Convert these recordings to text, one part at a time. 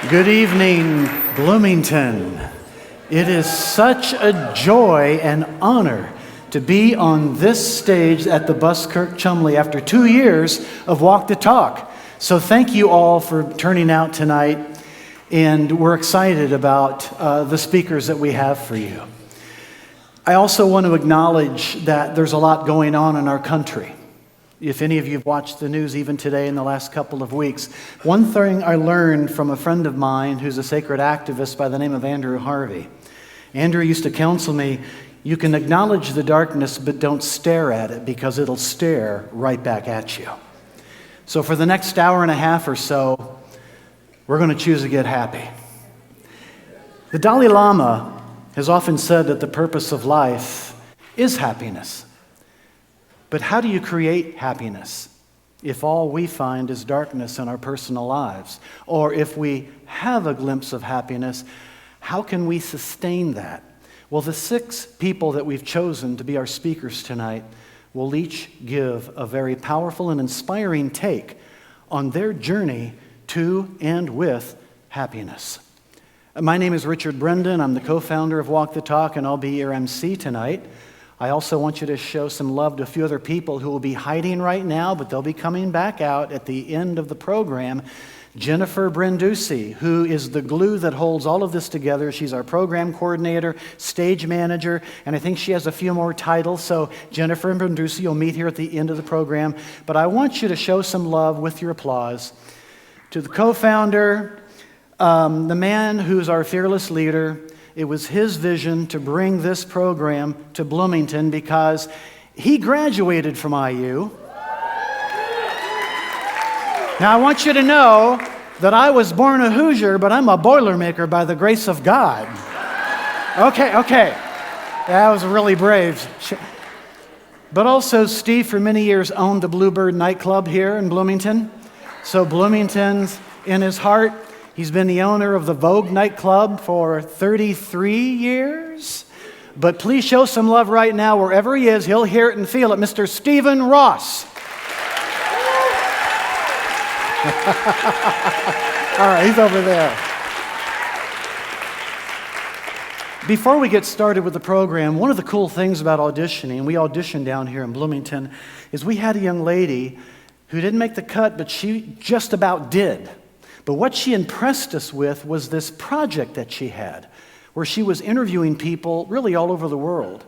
Good evening, Bloomington. It is such a joy and honor to be on this stage at the Buskirk Chumley after 2 years of Walk the Talk. So thank you all for turning out tonight, and we're excited about the speakers that we have for you. I also want to acknowledge that there's a lot going on in our country. If any of you have watched the news even today in the last couple of weeks, one thing I learned from a friend of mine who's a sacred activist by the name of Andrew Harvey. Andrew used to counsel me, you can acknowledge the darkness, but don't stare at it because it'll stare right back at you. So for the next hour and a half or so, we're going to choose to get happy. The Dalai Lama has often said that the purpose of life is happiness. But how do you create happiness if all we find is darkness in our personal lives? Or if we have a glimpse of happiness, how can we sustain that? Well, the 6 people that we've chosen to be our speakers tonight will each give a very powerful and inspiring take on their journey to and with happiness. My name is Richard Brendan. I'm the co-founder of Walk the Talk, and I'll be your MC tonight. I also want you to show some love to a few other people who will be hiding right now, but they'll be coming back out at the end of the program. Jennifer Brenducci, who is the glue that holds all of this together. She's our program coordinator, stage manager, and I think she has a few more titles. So Jennifer Brenducci, you'll meet here at the end of the program. But I want you to show some love with your applause to the co-founder, the man who's our fearless leader. It was his vision to bring this program to Bloomington because he graduated from IU. Now, I want you to know that I was born a Hoosier, but I'm a Boilermaker by the grace of God. Okay. That was really brave. But also, Steve, for many years, owned the Bluebird nightclub here in Bloomington. So Bloomington's in his heart. He's been the owner of the Vogue nightclub for 33 years. But please show some love right now wherever he is. He'll hear it and feel it. Mr. Stephen Ross. All right, he's over there. Before we get started with the program, one of the cool things about auditioning, we auditioned down here in Bloomington, is we had a young lady who didn't make the cut, but she just about did. But what she impressed us with was this project that she had, where she was interviewing people really all over the world.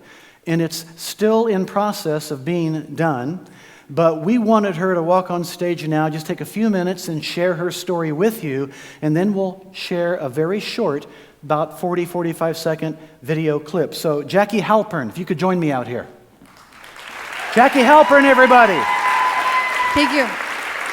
And it's still in process of being done. But we wanted her to walk on stage now, just take a few minutes and share her story with you. And then we'll share a very short, about 40, 45-second video clip. So Jackie Halpern, if you could join me out here. Jackie Halpern, everybody. Thank you.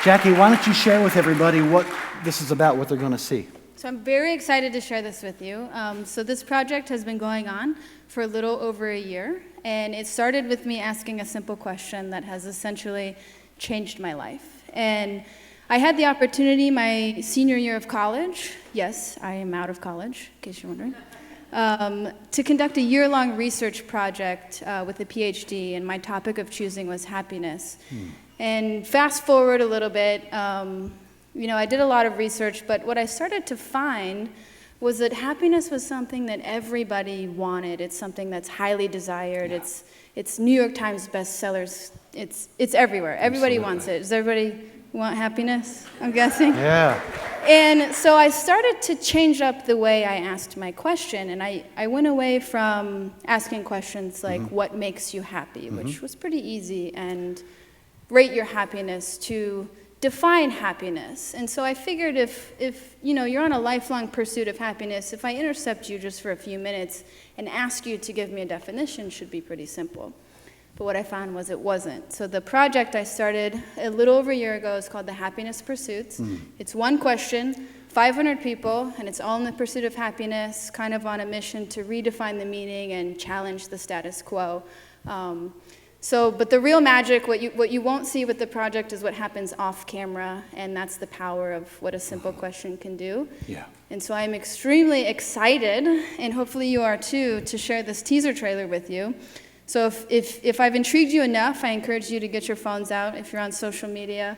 Jackie, why don't you share with everybody what this is about, what they're going to see. So I'm very excited to share this with you. So this project has been going on for a little over a year, and it started with me asking a simple question that has essentially changed my life. And I had the opportunity my senior year of college, yes, I am out of college, in case you're wondering, to conduct a year-long research project with a PhD, and my topic of choosing was happiness. And fast forward a little bit, I did a lot of research, but what I started to find was that happiness was something that everybody wanted. It's something that's highly desired. Yeah. It's New York Times bestsellers. It's everywhere. Everybody wants it. Does everybody want happiness, I'm guessing? Yeah. And so I started to change up the way I asked my question, and I went away from asking questions like, what makes you happy, which was pretty easy, and rate your happiness, to define happiness. And so I figured if you're on a lifelong pursuit of happiness, if I intercept you just for a few minutes and ask you to give me a definition, should be pretty simple. But what I found was it wasn't. So the project I started a little over a year ago is called the Happiness Pursuits. It's one question, 500 people, and it's all in the pursuit of happiness, kind of on a mission to redefine the meaning and challenge the status quo. But the real magic, what you won't see with the project, is what happens off camera, and that's the power of what a simple question can do. Yeah. And so I'm extremely excited, and hopefully you are too, to share this teaser trailer with you. So if I've intrigued you enough, I encourage you to get your phones out if you're on social media.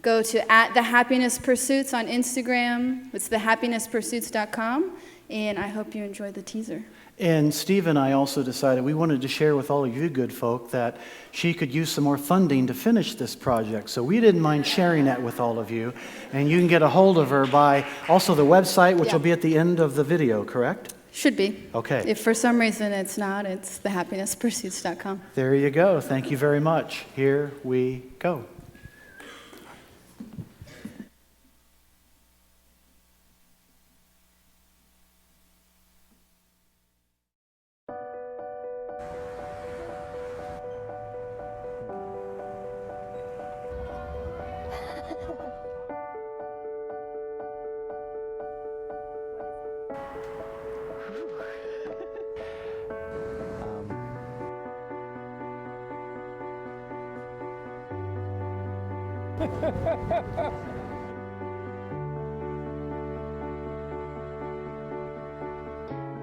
go to @thehappiness_pursuits on Instagram. It's thehappinesspursuits.com, and I hope you enjoy the teaser. And Steve and I also decided we wanted to share with all of you good folk that she could use some more funding to finish this project. So we didn't mind sharing that with all of you. And you can get a hold of her by also the website, which will be at the end of the video, correct? Should be. Okay. If for some reason it's not, it's thehappinesspursuits.com. There you go. Thank you very much. Here we go.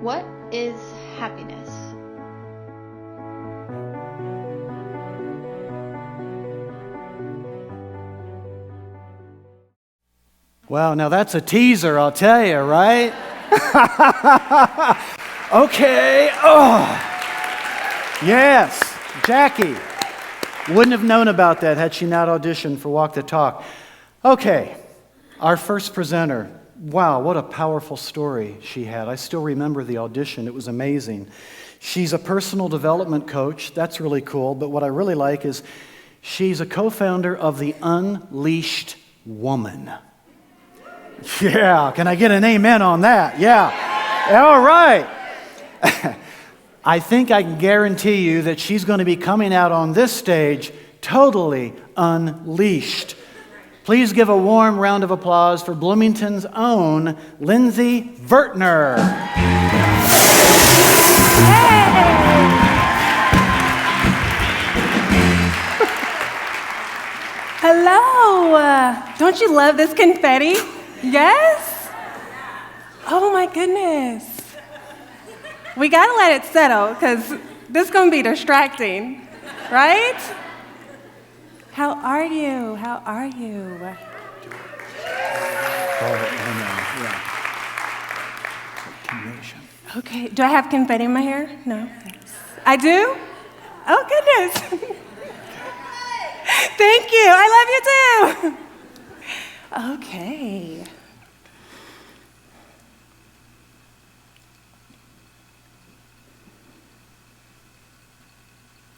What is happiness? Wow, now that's a teaser, I'll tell you, right? Okay. Oh. Yes, Jackie. Wouldn't have known about that had she not auditioned for Walk the Talk. Okay, our first presenter. Wow, what a powerful story she had. I still remember the audition. It was amazing. She's a personal development coach. That's really cool. But what I really like is she's a co-founder of the Unleashed Woman. Yeah, can I get an amen on that? Yeah. All right. I think I can guarantee you that she's going to be coming out on this stage totally unleashed. Please give a warm round of applause for Bloomington's own Lindsay Vertner. Hello! Don't you love this confetti? Yes? Oh my goodness. We gotta let it settle, because this is gonna be distracting, right? How are you? How are you? Okay, do I have confetti in my hair? No, thanks. I do? Oh goodness. Thank you, I love you too. Okay.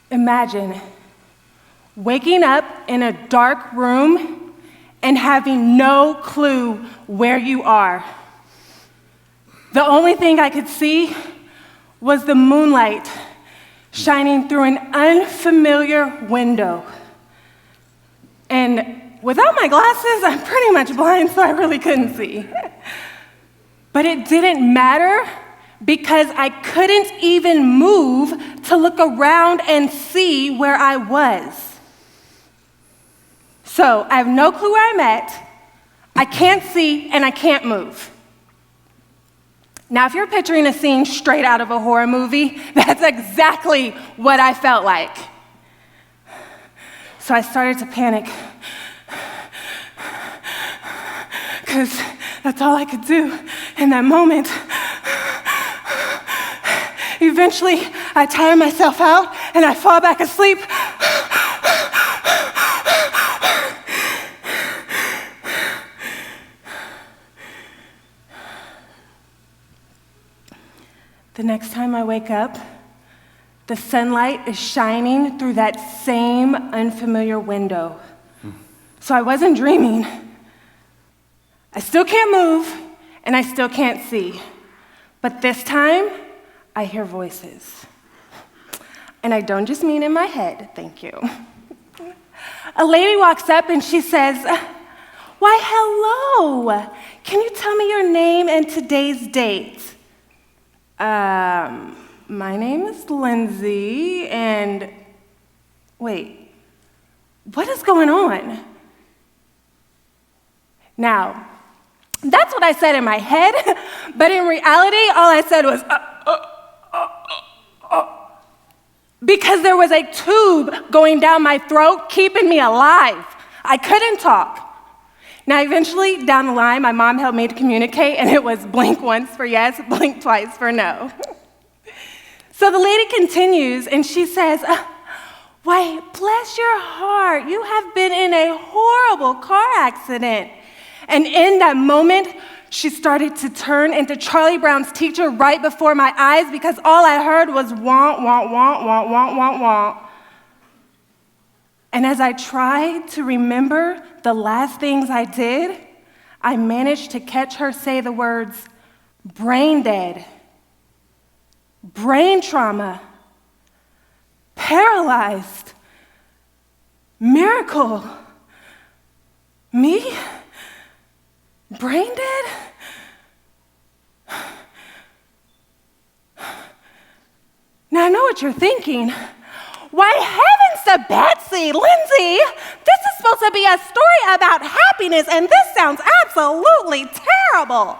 Imagine waking up in a dark room and having no clue where you are. The only thing I could see was the moonlight shining through an unfamiliar window. And without my glasses, I'm pretty much blind, so I really couldn't see. But it didn't matter, because I couldn't even move to look around and see where I was. So I have no clue where I'm at, I can't see, and I can't move. Now, if you're picturing a scene straight out of a horror movie, that's exactly what I felt like. So I started to panic, because that's all I could do in that moment. Eventually, I tire myself out and I fall back asleep. The next time I wake up, the sunlight is shining through that same unfamiliar window. So I wasn't dreaming. I still can't move and I still can't see. But this time, I hear voices. And I don't just mean in my head, thank you. A lady walks up and she says, "Why, hello. Can you tell me your name and today's date?" My name is Lindsay, and wait, what is going on? Now, that's what I said in my head, but in reality, all I said was, because there was a tube going down my throat, keeping me alive. I couldn't talk. Now, eventually, down the line, my mom helped me to communicate, and it was blink once for yes, blink twice for no. So the lady continues, and she says, why, bless your heart, you have been in a horrible car accident. And in that moment, she started to turn into Charlie Brown's teacher right before my eyes because all I heard was wah, wah, wah, wah, wah, wah, wah. And as I tried to remember the last things I did, I managed to catch her say the words, brain dead, brain trauma, paralyzed, miracle. Me? Brain dead? Now I know what you're thinking. Why heavens to Betsy, Lindsay, this is supposed to be a story about happiness, and this sounds absolutely terrible.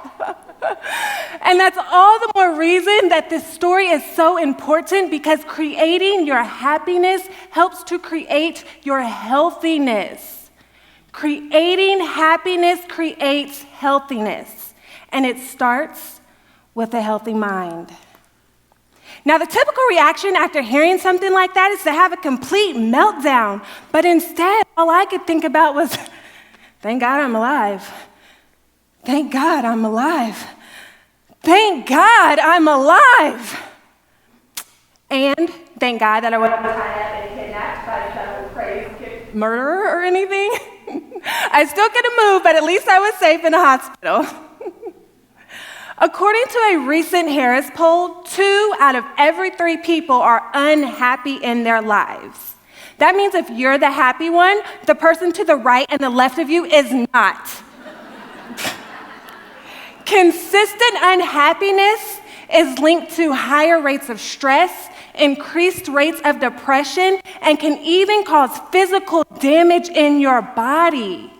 And that's all the more reason that this story is so important, because creating your happiness helps to create your healthiness. Creating happiness creates healthiness, and it starts with a healthy mind. Now, the typical reaction after hearing something like that is to have a complete meltdown, but instead, all I could think about was, thank God I'm alive. Thank God I'm alive. Thank God I'm alive. And thank God that I wasn't tied up and kidnapped by some crazy murderer or anything. I still couldn't move, but at least I was safe in a hospital. According to a recent Harris poll, 2 out of every 3 people are unhappy in their lives. That means if you're the happy one, the person to the right and the left of you is not. Consistent unhappiness is linked to higher rates of stress, increased rates of depression, and can even cause physical damage in your body.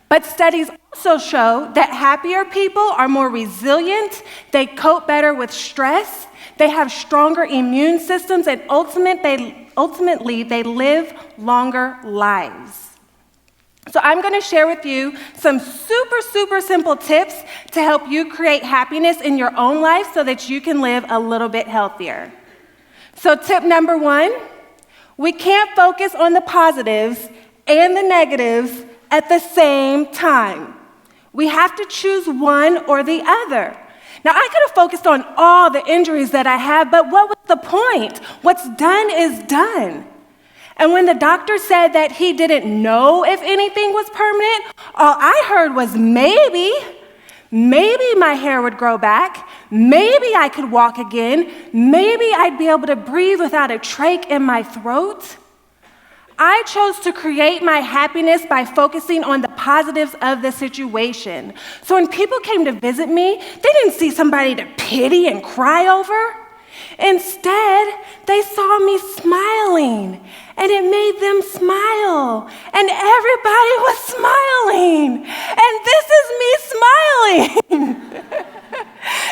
But studies also show that happier people are more resilient, they cope better with stress, they have stronger immune systems, and ultimately they live longer lives. So I'm going to share with you some super simple tips to help you create happiness in your own life so that you can live a little bit healthier. So tip number 1, we can't focus on the positives and the negatives at the same time. We have to choose one or the other. Now, I could have focused on all the injuries that I have, but what was the point? What's done is done. And when the doctor said that he didn't know if anything was permanent, all I heard was maybe my hair would grow back, maybe I could walk again, maybe I'd be able to breathe without a trach in my throat. I chose to create my happiness by focusing on the positives of the situation. So when people came to visit me, they didn't see somebody to pity and cry over. Instead, they saw me smiling, and it made them smile, and everybody was smiling, and this is me smiling.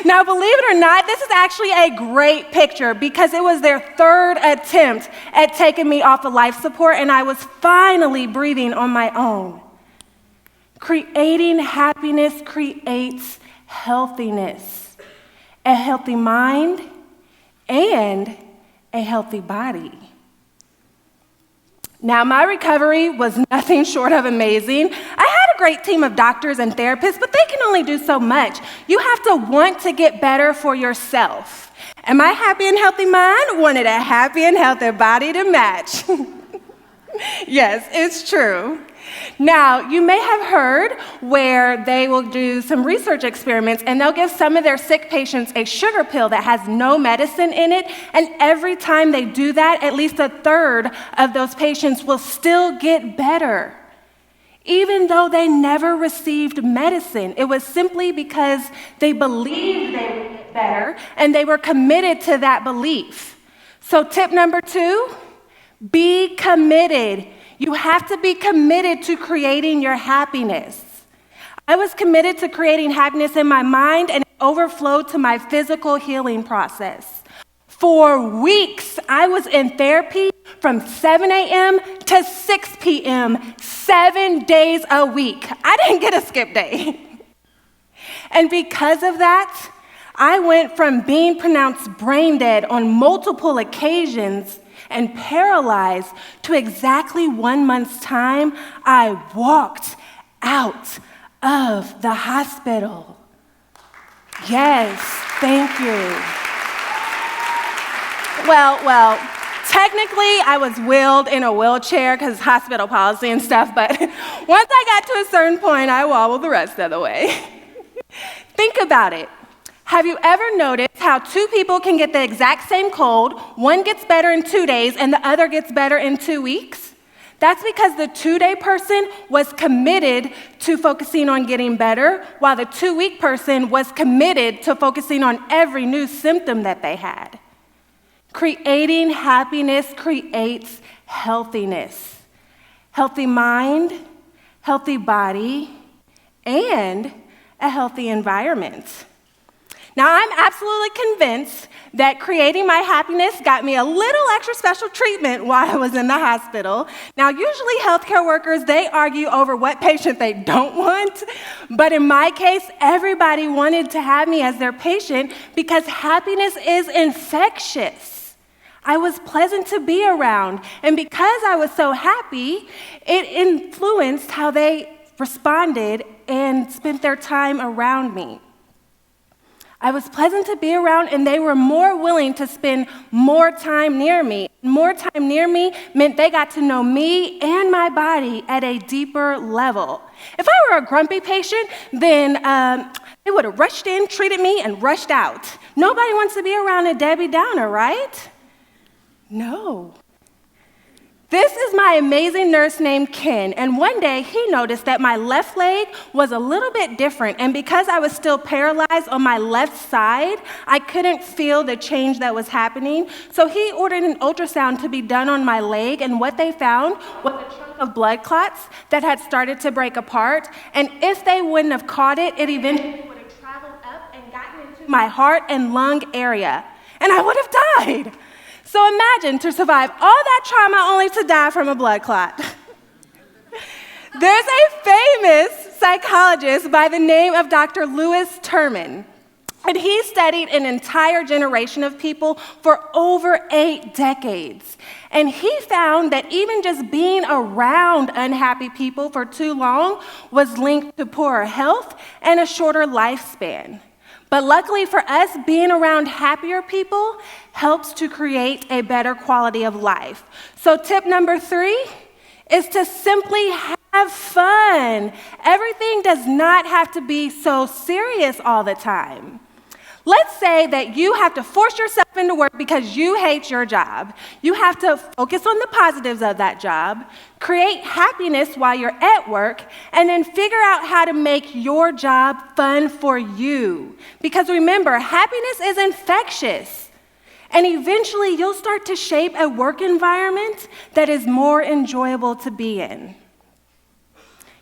Now, believe it or not, this is actually a great picture because it was their 3rd attempt at taking me off of life support, and I was finally breathing on my own. Creating happiness creates healthiness, a healthy mind, and a healthy body. Now, my recovery was nothing short of amazing. I had a great team of doctors and therapists, but they can only do so much. You have to want to get better for yourself. And my happy and healthy mind wanted a happy and healthy body to match. Yes, it's true. Now, you may have heard where they will do some research experiments and they'll give some of their sick patients a sugar pill that has no medicine in it, and every time they do that, at least 1/3 of those patients will still get better, even though they never received medicine. It was simply because they believed they would get better and they were committed to that belief. So tip number 2, be committed. You have to be committed to creating your happiness. I was committed to creating happiness in my mind, and it overflowed to my physical healing process. For weeks, I was in therapy from 7 a.m. to 6 p.m., 7 days a week. I didn't get a skip day. And because of that, I went from being pronounced brain dead on multiple occasions and paralyzed to exactly 1 month's time, I walked out of the hospital. Yes, thank you. Well, technically I was wheeled in a wheelchair because hospital policy and stuff, but once I got to a certain point, I wobbled the rest of the way. Think about it. Have you ever noticed how two people can get the exact same cold, one gets better in 2 days and the other gets better in 2 weeks? That's because the 2-day person was committed to focusing on getting better, while the 2-week person was committed to focusing on every new symptom that they had. Creating happiness creates healthiness. Healthy mind, healthy body, and a healthy environment. Now, I'm absolutely convinced that creating my happiness got me a little extra special treatment while I was in the hospital. Now, usually healthcare workers, they argue over what patient they don't want, but in my case, everybody wanted to have me as their patient because happiness is infectious. I was pleasant to be around, and because I was so happy, it influenced how they responded and spent their time around me. I was pleasant to be around, and they were more willing to spend more time near me. More time near me meant they got to know me and my body at a deeper level. If I were a grumpy patient, then they would have rushed in, treated me, and rushed out. Nobody wants to be around a Debbie Downer, right? No. This is my amazing nurse named Ken, and one day he noticed that my left leg was a little bit different, and because I was still paralyzed on my left side, I couldn't feel the change that was happening, so he ordered an ultrasound to be done on my leg, and what they found was a chunk of blood clots that had started to break apart, and if they wouldn't have caught it, it eventually would have traveled up and gotten into my heart and lung area, and I would have died. So imagine to survive all that trauma only to die from a blood clot. There's a famous psychologist by the name of Dr. Lewis Terman, and he studied an entire generation of people for over 8 decades. And he found that even just being around unhappy people for too long was linked to poorer health and a shorter lifespan. But luckily for us, being around happier people helps to create a better quality of life. So tip number 3 is to simply have fun. Everything does not have to be so serious all the time. Let's say that you have to force yourself into work because you hate your job. You have to focus on the positives of that job, create happiness while you're at work, and then figure out how to make your job fun for you. Because remember, happiness is infectious. And eventually you'll start to shape a work environment that is more enjoyable to be in.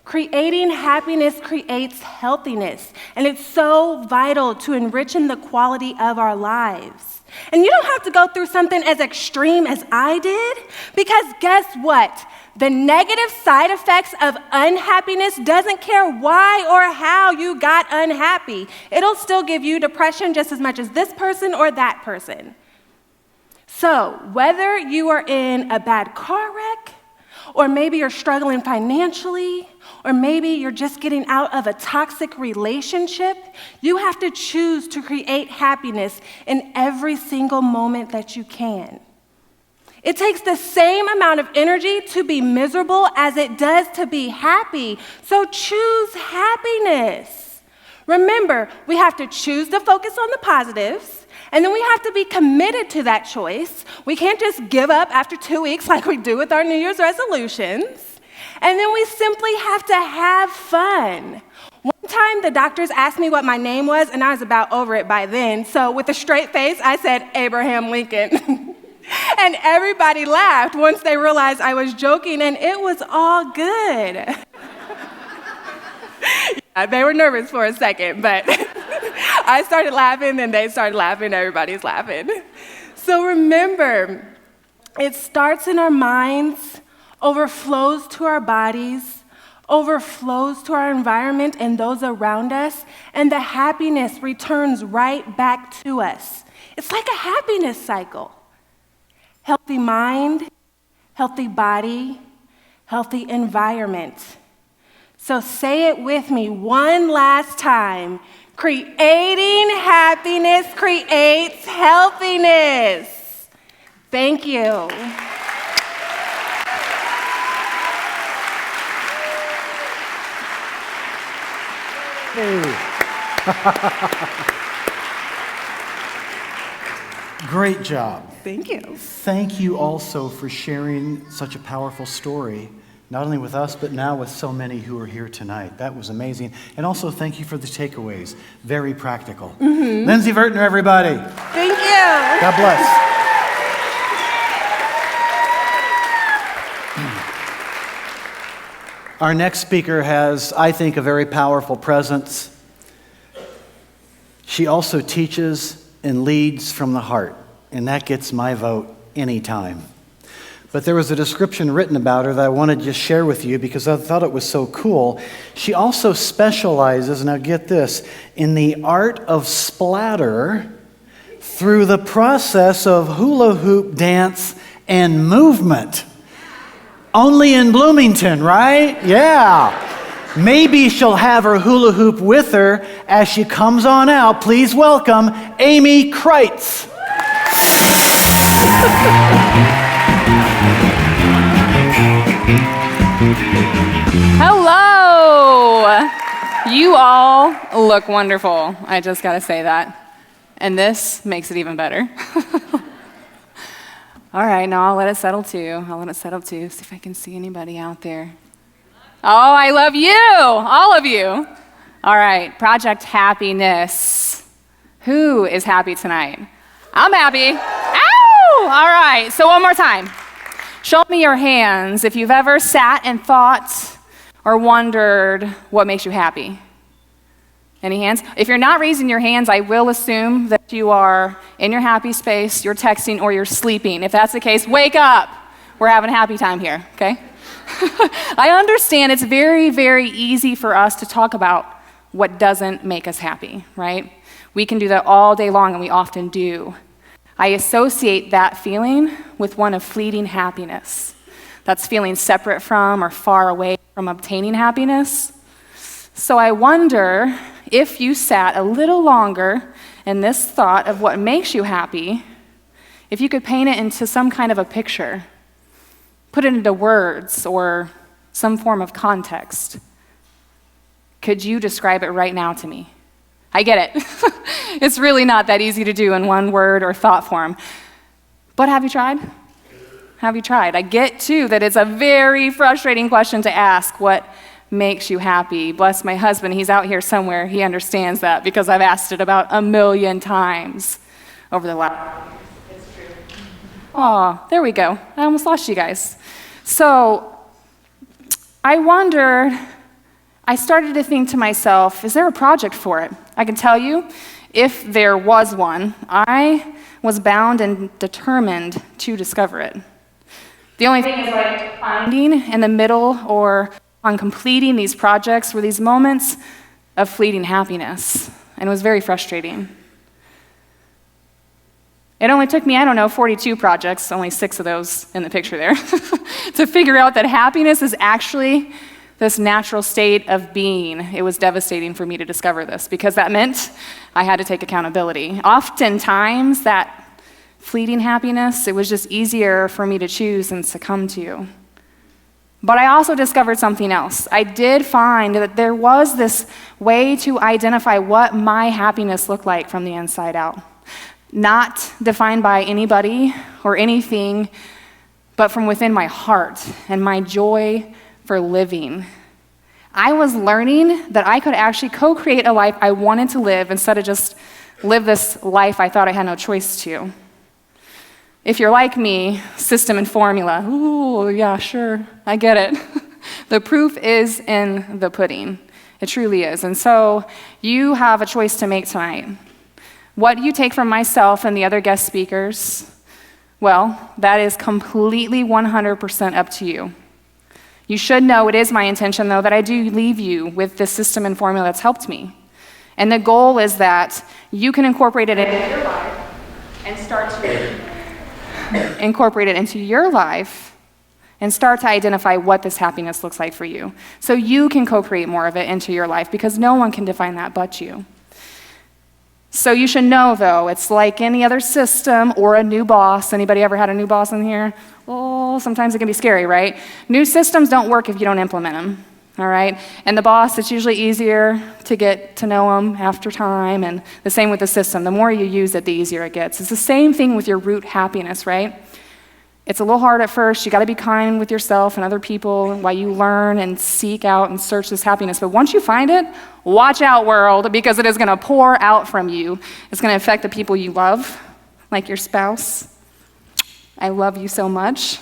Creating happiness creates healthiness, and it's so vital to enriching the quality of our lives. And you don't have to go through something as extreme as I did, because guess what? The negative side effects of unhappiness doesn't care why or how you got unhappy. It'll still give you depression just as much as this person or that person. So, whether you are in a bad car wreck, or maybe you're struggling financially, or maybe you're just getting out of a toxic relationship, you have to choose to create happiness in every single moment that you can. It takes the same amount of energy to be miserable as it does to be happy, so choose happiness. Remember, we have to choose to focus on the positives, and then we have to be committed to that choice. We can't just give up after 2 weeks like we do with our New Year's resolutions. And then we simply have to have fun. One time, the doctors asked me what my name was, and I was about over it by then. So with a straight face, I said, Abraham Lincoln. And everybody laughed once they realized I was joking, and it was all good. Yeah, they were nervous for a second, but I started laughing, and they started laughing, everybody's laughing. So remember, It starts in our minds, overflows to our bodies, overflows to our environment and those around us, and the happiness returns right back to us. It's like a happiness cycle. Healthy mind, healthy body, healthy environment. So say it with me one last time. Creating happiness creates healthiness. Thank you. Great job. Thank you. Thank you also for sharing such a powerful story, not only with us, but now with so many who are here tonight. That was amazing. And also thank you for the takeaways. Very practical. Lindsay Vertner, everybody. Thank you. God bless. Our next speaker has, I think, a very powerful presence. She also teaches and leads from the heart, and that gets my vote anytime. But there was a description written about her that I wanted to just share with you because I thought it was so cool. She also specializes, now get this, in the art of splatter through the process of hula hoop dance and movement. Only in Bloomington, right? Yeah. Maybe she'll have her hula hoop with her as she comes on out. Please welcome Amy Kreitz. Hello! You all look wonderful. I just gotta say that. And this makes it even better. All right, now I'll let it settle too. See if I can see anybody out there. Oh, I love you, all of you. All right, Project Happiness. Who is happy tonight? I'm happy. Ow! All right, so one more time. Show me your hands if you've ever sat and thought or wondered what makes you happy. Any hands? If you're not raising your hands, I will assume that you are in your happy space, you're texting, or you're sleeping. If that's the case, wake up. We're having a happy time here, okay? I understand it's very, very easy for us to talk about what doesn't make us happy, right? We can do that all day long, and we often do. I associate that feeling with one of fleeting happiness. That's feeling separate from or far away from obtaining happiness. So I wonder if you sat a little longer in this thought of what makes you happy, if you could paint it into some kind of a picture, put it into words or some form of context. Could you describe it right now to me? I get it. It's really not that easy to do in one word or thought form. But have you tried? Have you tried? I get, too, that it's a very frustrating question to ask, what makes you happy? Bless my husband, he's out here somewhere. He understands that because I've asked it about 1,000,000 times over the last. It's true. Oh, there we go. I almost lost you guys. So I wondered, I started to think to myself, is there a project for it? I can tell you, if there was one, I was bound and determined to discover it. The only thing is like finding in the middle or on completing these projects were these moments of fleeting happiness, and it was very frustrating. It only took me, 42 projects, only 6 of those in the picture there, to figure out that happiness is actually this natural state of being. It was devastating for me to discover this because that meant I had to take accountability. Oftentimes, that fleeting happiness, it was just easier for me to choose and succumb to. But I also discovered something else. I did find that there was this way to identify what my happiness looked like from the inside out. Not defined by anybody or anything, but from within my heart and my joy for living. I was learning that I could actually co-create a life I wanted to live instead of just live this life I thought I had no choice to. If you're like me, system and formula, ooh, yeah, sure, I get it. The proof is in the pudding. It truly is. And so you have a choice to make tonight. What you take from myself and the other guest speakers, Well, that is completely 100% up to you. You should know it is my intention, though, that I do leave you with this system and formula that's helped me. And the goal is that you can incorporate it into your life and start to incorporate it into your life and start to identify what this happiness looks like for you. So you can co-create more of it into your life, because no one can define that but you. So you should know, though, it's like any other system or a new boss. Anybody ever had a new boss in here? Oh, sometimes it can be scary, right? New systems don't work if you don't implement them, all right? And the boss, it's usually easier to get to know them after time, and the same with the system. The more you use it, the easier it gets. It's the same thing with your root happiness, right? It's a little hard at first. You got to be kind with yourself and other people while you learn and seek out and search this happiness. But once you find it, watch out, world, because it is going to pour out from you. It's going to affect the people you love, like your spouse. I love you so much.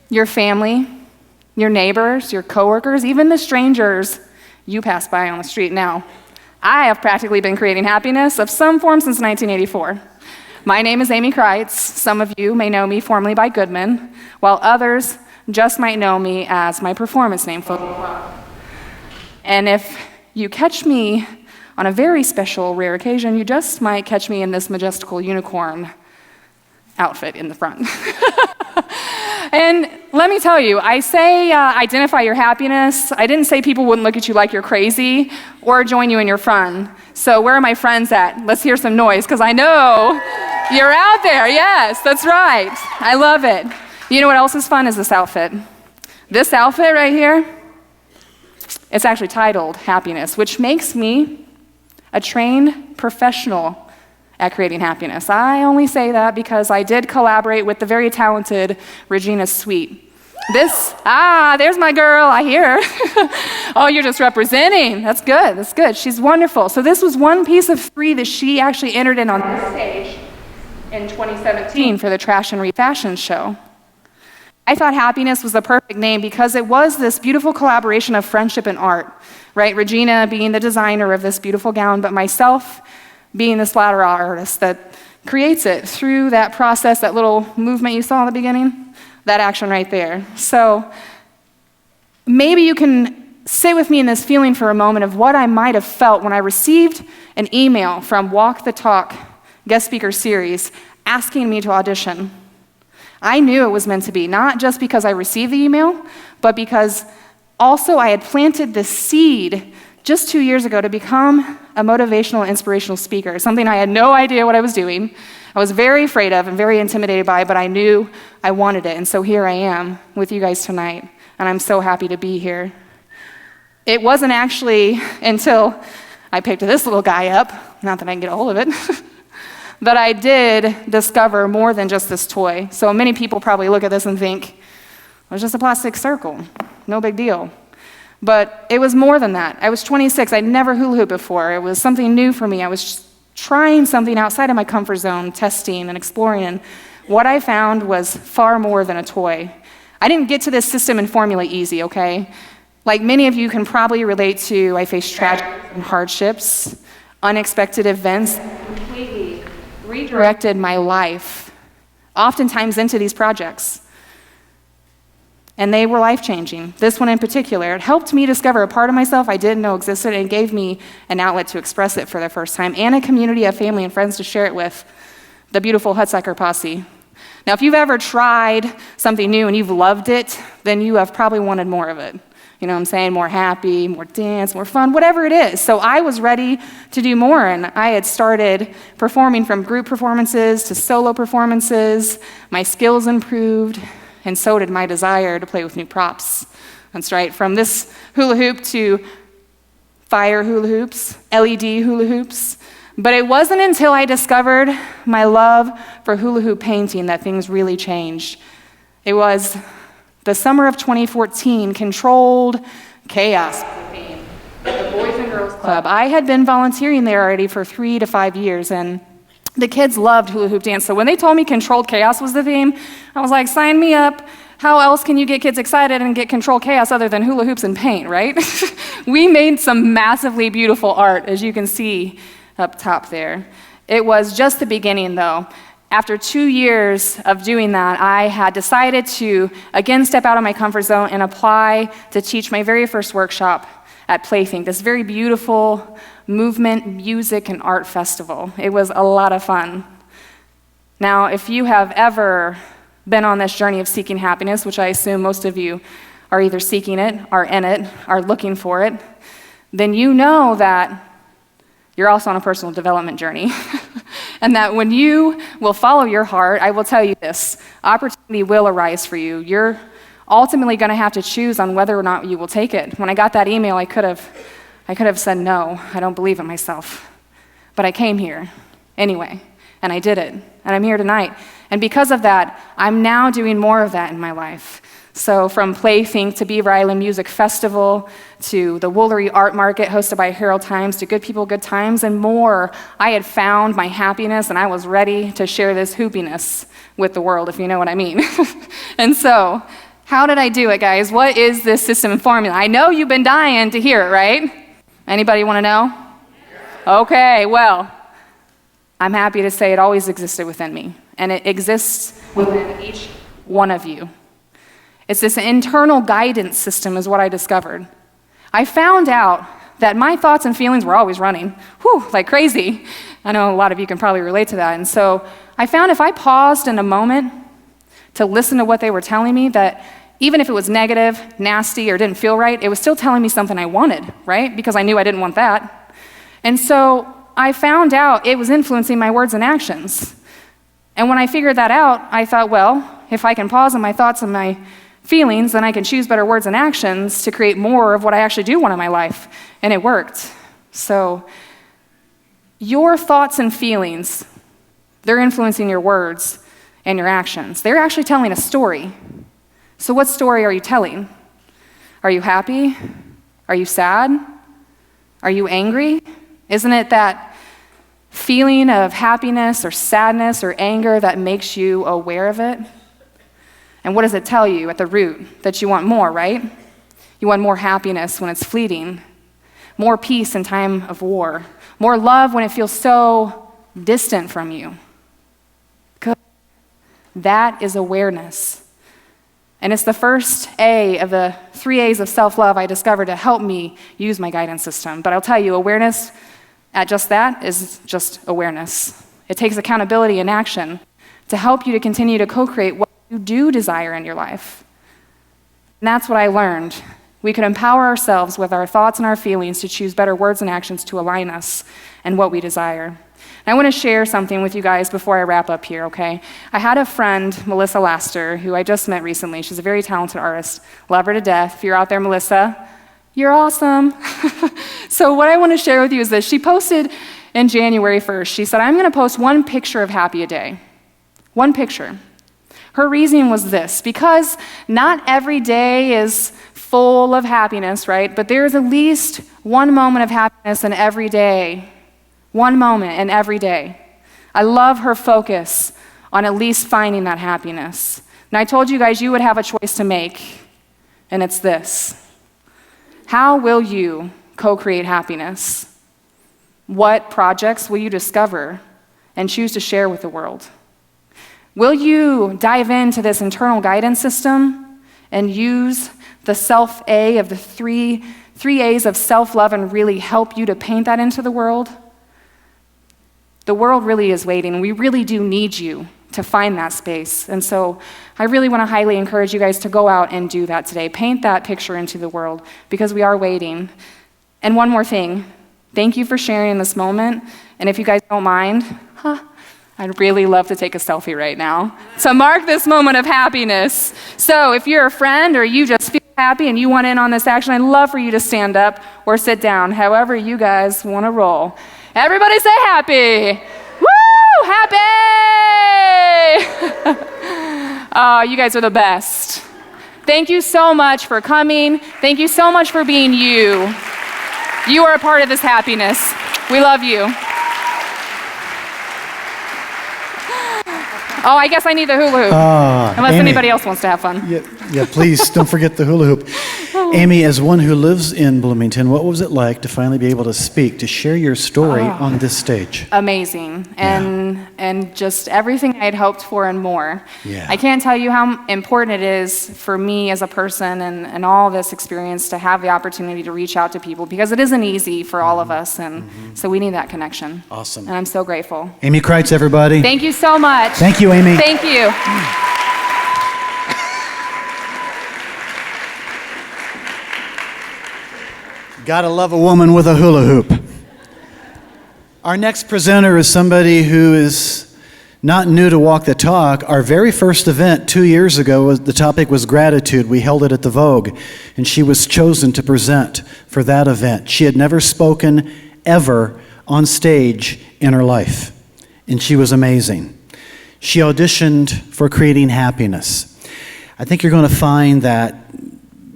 Your family, your neighbors, your coworkers, even the strangers you pass by on the street. Now, I have practically been creating happiness of some form since 1984. My name is Amy Kreitz. Some of you may know me formerly by Goodman, while others just might know me as my performance name, Photo Club. And if you catch me on a very special, rare occasion, you just might catch me in this majestical unicorn outfit in the front. And let me tell you, I say identify your happiness. I didn't say people wouldn't look at you like you're crazy or join you in your fun. So where are my friends at? Let's hear some noise, because I know you're out there. Yes, that's right. I love it. You know what else is fun is this outfit. This outfit right here, it's actually titled Happiness, which makes me a trained professional at creating happiness. I only say that because I did collaborate with the very talented Regina Sweet. There's my girl, I hear. Oh, you're just representing. That's good, that's good. She's wonderful. So this was one piece of 3 that she actually entered in on this stage in 2017 for the Trash and Refashion show. I thought happiness was the perfect name because it was this beautiful collaboration of friendship and art, right? Regina being the designer of this beautiful gown, but myself being the splatter artist that creates it through that process, that little movement you saw in the beginning, that action right there. So maybe you can sit with me in this feeling for a moment of what I might have felt when I received an email from Walk the Talk guest speaker series asking me to audition. I knew it was meant to be, not just because I received the email, but because also I had planted the seed just 2 years ago to become a motivational, inspirational speaker, something I had no idea what I was doing. I was very afraid of and very intimidated by, but I knew I wanted it. And so here I am with you guys tonight, and I'm so happy to be here. It wasn't actually until I picked this little guy up, not that I can get a hold of it, that I did discover more than just this toy. So many people probably look at this and think, well, it's just a plastic circle, no big deal. But it was more than that. I was 26. I'd never hula hooped before. It was something new for me. I was trying something outside of my comfort zone, testing and exploring, and what I found was far more than a toy. I didn't get to this system and formula easy, okay? Like many of you can probably relate to, I faced tragedies and hardships, unexpected events that completely redirected my life, oftentimes into these projects. And they were life-changing. This one in particular, it helped me discover a part of myself I didn't know existed, and gave me an outlet to express it for the first time, and a community of family and friends to share it with, the beautiful Hutsucker Posse. Now, if you've ever tried something new and you've loved it, then you have probably wanted more of it. You know what I'm saying? More happy, more dance, more fun, whatever it is. So I was ready to do more, and I had started performing from group performances to solo performances. My skills improved, and so did my desire to play with new props. That's right, from this hula hoop to fire hula hoops, LED hula hoops. But it wasn't until I discovered my love for hula hoop painting that things really changed. It was the summer of 2014, Controlled Chaos, the Boys and Girls Club. I had been volunteering there already for 3 to 5 years, and the kids loved hula hoop dance. So when they told me Controlled Chaos was the theme, I was like, sign me up. How else can you get kids excited and get controlled chaos other than hula hoops and paint, right? We made some massively beautiful art, as you can see up top there. It was just the beginning, though. after 2 years of doing that, I had decided to again step out of my comfort zone and apply to teach my very first workshop at Playthink, this very beautiful movement, music, and art festival. It was a lot of fun. Now, if you have ever been on this journey of seeking happiness, which I assume most of you are either seeking it, are in it, are looking for it, then you know that you're also on a personal development journey. And that when you will follow your heart, I will tell you this, opportunity will arise for you. You're ultimately going to have to choose on whether or not you will take it. When I got that email, I could have said no, I don't believe in myself. But I came here anyway, and I did it, and I'm here tonight. And because of that, I'm now doing more of that in my life. So from Playthink to Beaver Island Music Festival to the Woolery Art Market hosted by Herald Times to Good People, Good Times and more, I had found my happiness and I was ready to share this hoopiness with the world, if you know what I mean. And so, how did I do it, guys? What is this system and formula? I know you've been dying to hear it, right? Anybody want to know? Okay, well, I'm happy to say it always existed within me, and it exists within each one of you. It's this internal guidance system is what I discovered. I found out that my thoughts and feelings were always running, like crazy. I know a lot of you can probably relate to that. And so I found if I paused in a moment to listen to what they were telling me, that even if it was negative, nasty, or didn't feel right, it was still telling me something I wanted, right? Because I knew I didn't want that. And so I found out it was influencing my words and actions. And when I figured that out, I thought, well, if I can pause on my thoughts and my feelings, then I can choose better words and actions to create more of what I actually do want in my life. And it worked. So your thoughts and feelings, they're influencing your words and your actions. They're actually telling a story. So what story are you telling? Are you happy? Are you sad? Are you angry? Isn't it that feeling of happiness or sadness or anger that makes you aware of it? And what does it tell you at the root? That you want more, right? You want more happiness when it's fleeting, more peace in time of war, more love when it feels so distant from you. Good. That is awareness. And it's the first A of the 3 A's of self-love I discovered to help me use my guidance system. But I'll tell you, awareness at just that is just awareness. It takes accountability and action to help you to continue to co-create what you do desire in your life. And that's what I learned. We could empower ourselves with our thoughts and our feelings to choose better words and actions to align us and what we desire. And I want to share something with you guys before I wrap up here, okay? I had a friend, Melissa Laster, who I just met recently. She's a very talented artist. Love her to death. If you're out there, Melissa, you're awesome. So what I want to share with you is this. She posted in January 1st, she said, I'm going to post one picture of happy a day. One picture. Her reasoning was this, because not every day is full of happiness, right? But there's at least one moment of happiness in every day. One moment in every day. I love her focus on at least finding that happiness. And I told you guys you would have a choice to make, and it's this. How will you co-create happiness? What projects will you discover and choose to share with the world? Will you dive into this internal guidance system and use the self-A of the three A's of self-love and really help you to paint that into the world? The world really is waiting. We really do need you to find that space. And so I really want to highly encourage you guys to go out and do that today. Paint that picture into the world because we are waiting. And one more thing. Thank you for sharing this moment. And if you guys don't mind, I'd really love to take a selfie right now to mark this moment of happiness. So if you're a friend or you just feel happy and you want in on this action, I'd love for you to stand up or sit down, however you guys want to roll. Everybody say happy. Woo! Happy! Oh, you guys are the best. Thank you so much for coming. Thank you so much for being you. You are a part of this happiness. We love you. Oh, I guess I need the hula hoop. Unless Amy, anybody else wants to have fun. Yeah, please don't forget the hula hoop. Amy, as one who lives in Bloomington, what was it like to finally be able to speak, to share your story on this stage? Amazing, and just everything I had hoped for and more. Yeah. I can't tell you how important it is for me as a person and all this experience to have the opportunity to reach out to people, because it isn't easy for all of us, and so we need that connection. Awesome. And I'm so grateful. Amy Kreitz, everybody. Thank you so much. Thank you, Amy. Thank you. Gotta love a woman with a hula hoop. Our next presenter is somebody who is not new to Walk the Talk. Our very first event 2 years ago, the topic was gratitude. We held it at the Vogue, and she was chosen to present for that event. She had never spoken ever on stage in her life, and she was amazing. She auditioned for Creating Happiness. I think you're going to find that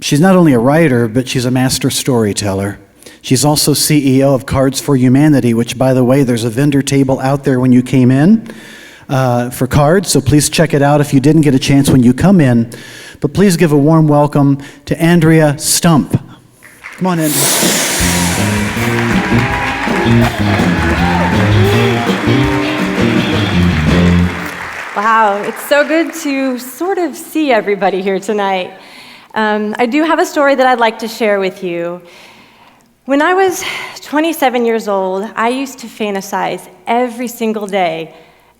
she's not only a writer, but she's a master storyteller. She's also CEO of Cards for Humanity, which, by the way, there's a vendor table out there when you came in for cards, so please check it out if you didn't get a chance when you come in. But please give a warm welcome to Andrea Stump. Come on, Andrea. Wow, it's so good to sort of see everybody here tonight. I do have a story that I'd like to share with you. When I was 27 years old, I used to fantasize every single day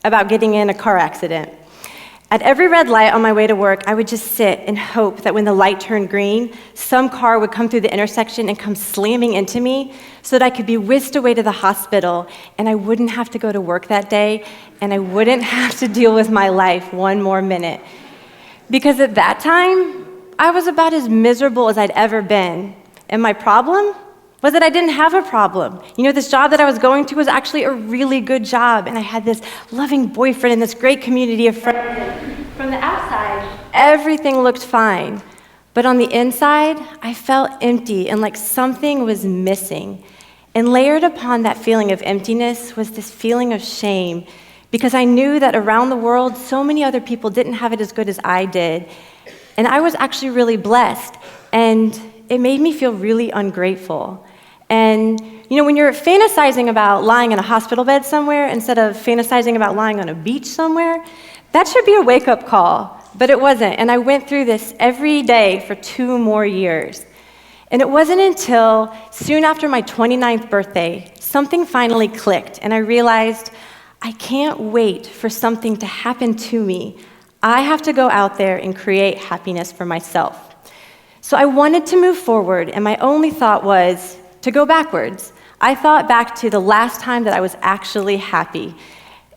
about getting in a car accident. At every red light on my way to work, I would just sit and hope that when the light turned green, some car would come through the intersection and come slamming into me so that I could be whisked away to the hospital and I wouldn't have to go to work that day and I wouldn't have to deal with my life one more minute. Because at that time, I was about as miserable as I'd ever been. And my problem was that I didn't have a problem. You know, this job that I was going to was actually a really good job, and I had this loving boyfriend and this great community of friends. From the outside, everything looked fine. But on the inside, I felt empty and like something was missing. And layered upon that feeling of emptiness was this feeling of shame, because I knew that around the world, so many other people didn't have it as good as I did. And I was actually really blessed, and it made me feel really ungrateful. And, you know, when you're fantasizing about lying in a hospital bed somewhere instead of fantasizing about lying on a beach somewhere, that should be a wake-up call, but it wasn't. And I went through this every day for 2 more years. And it wasn't until soon after my 29th birthday, something finally clicked, and I realized I can't wait for something to happen to me. I have to go out there and create happiness for myself. So I wanted to move forward, and my only thought was to go backwards. I thought back to the last time that I was actually happy.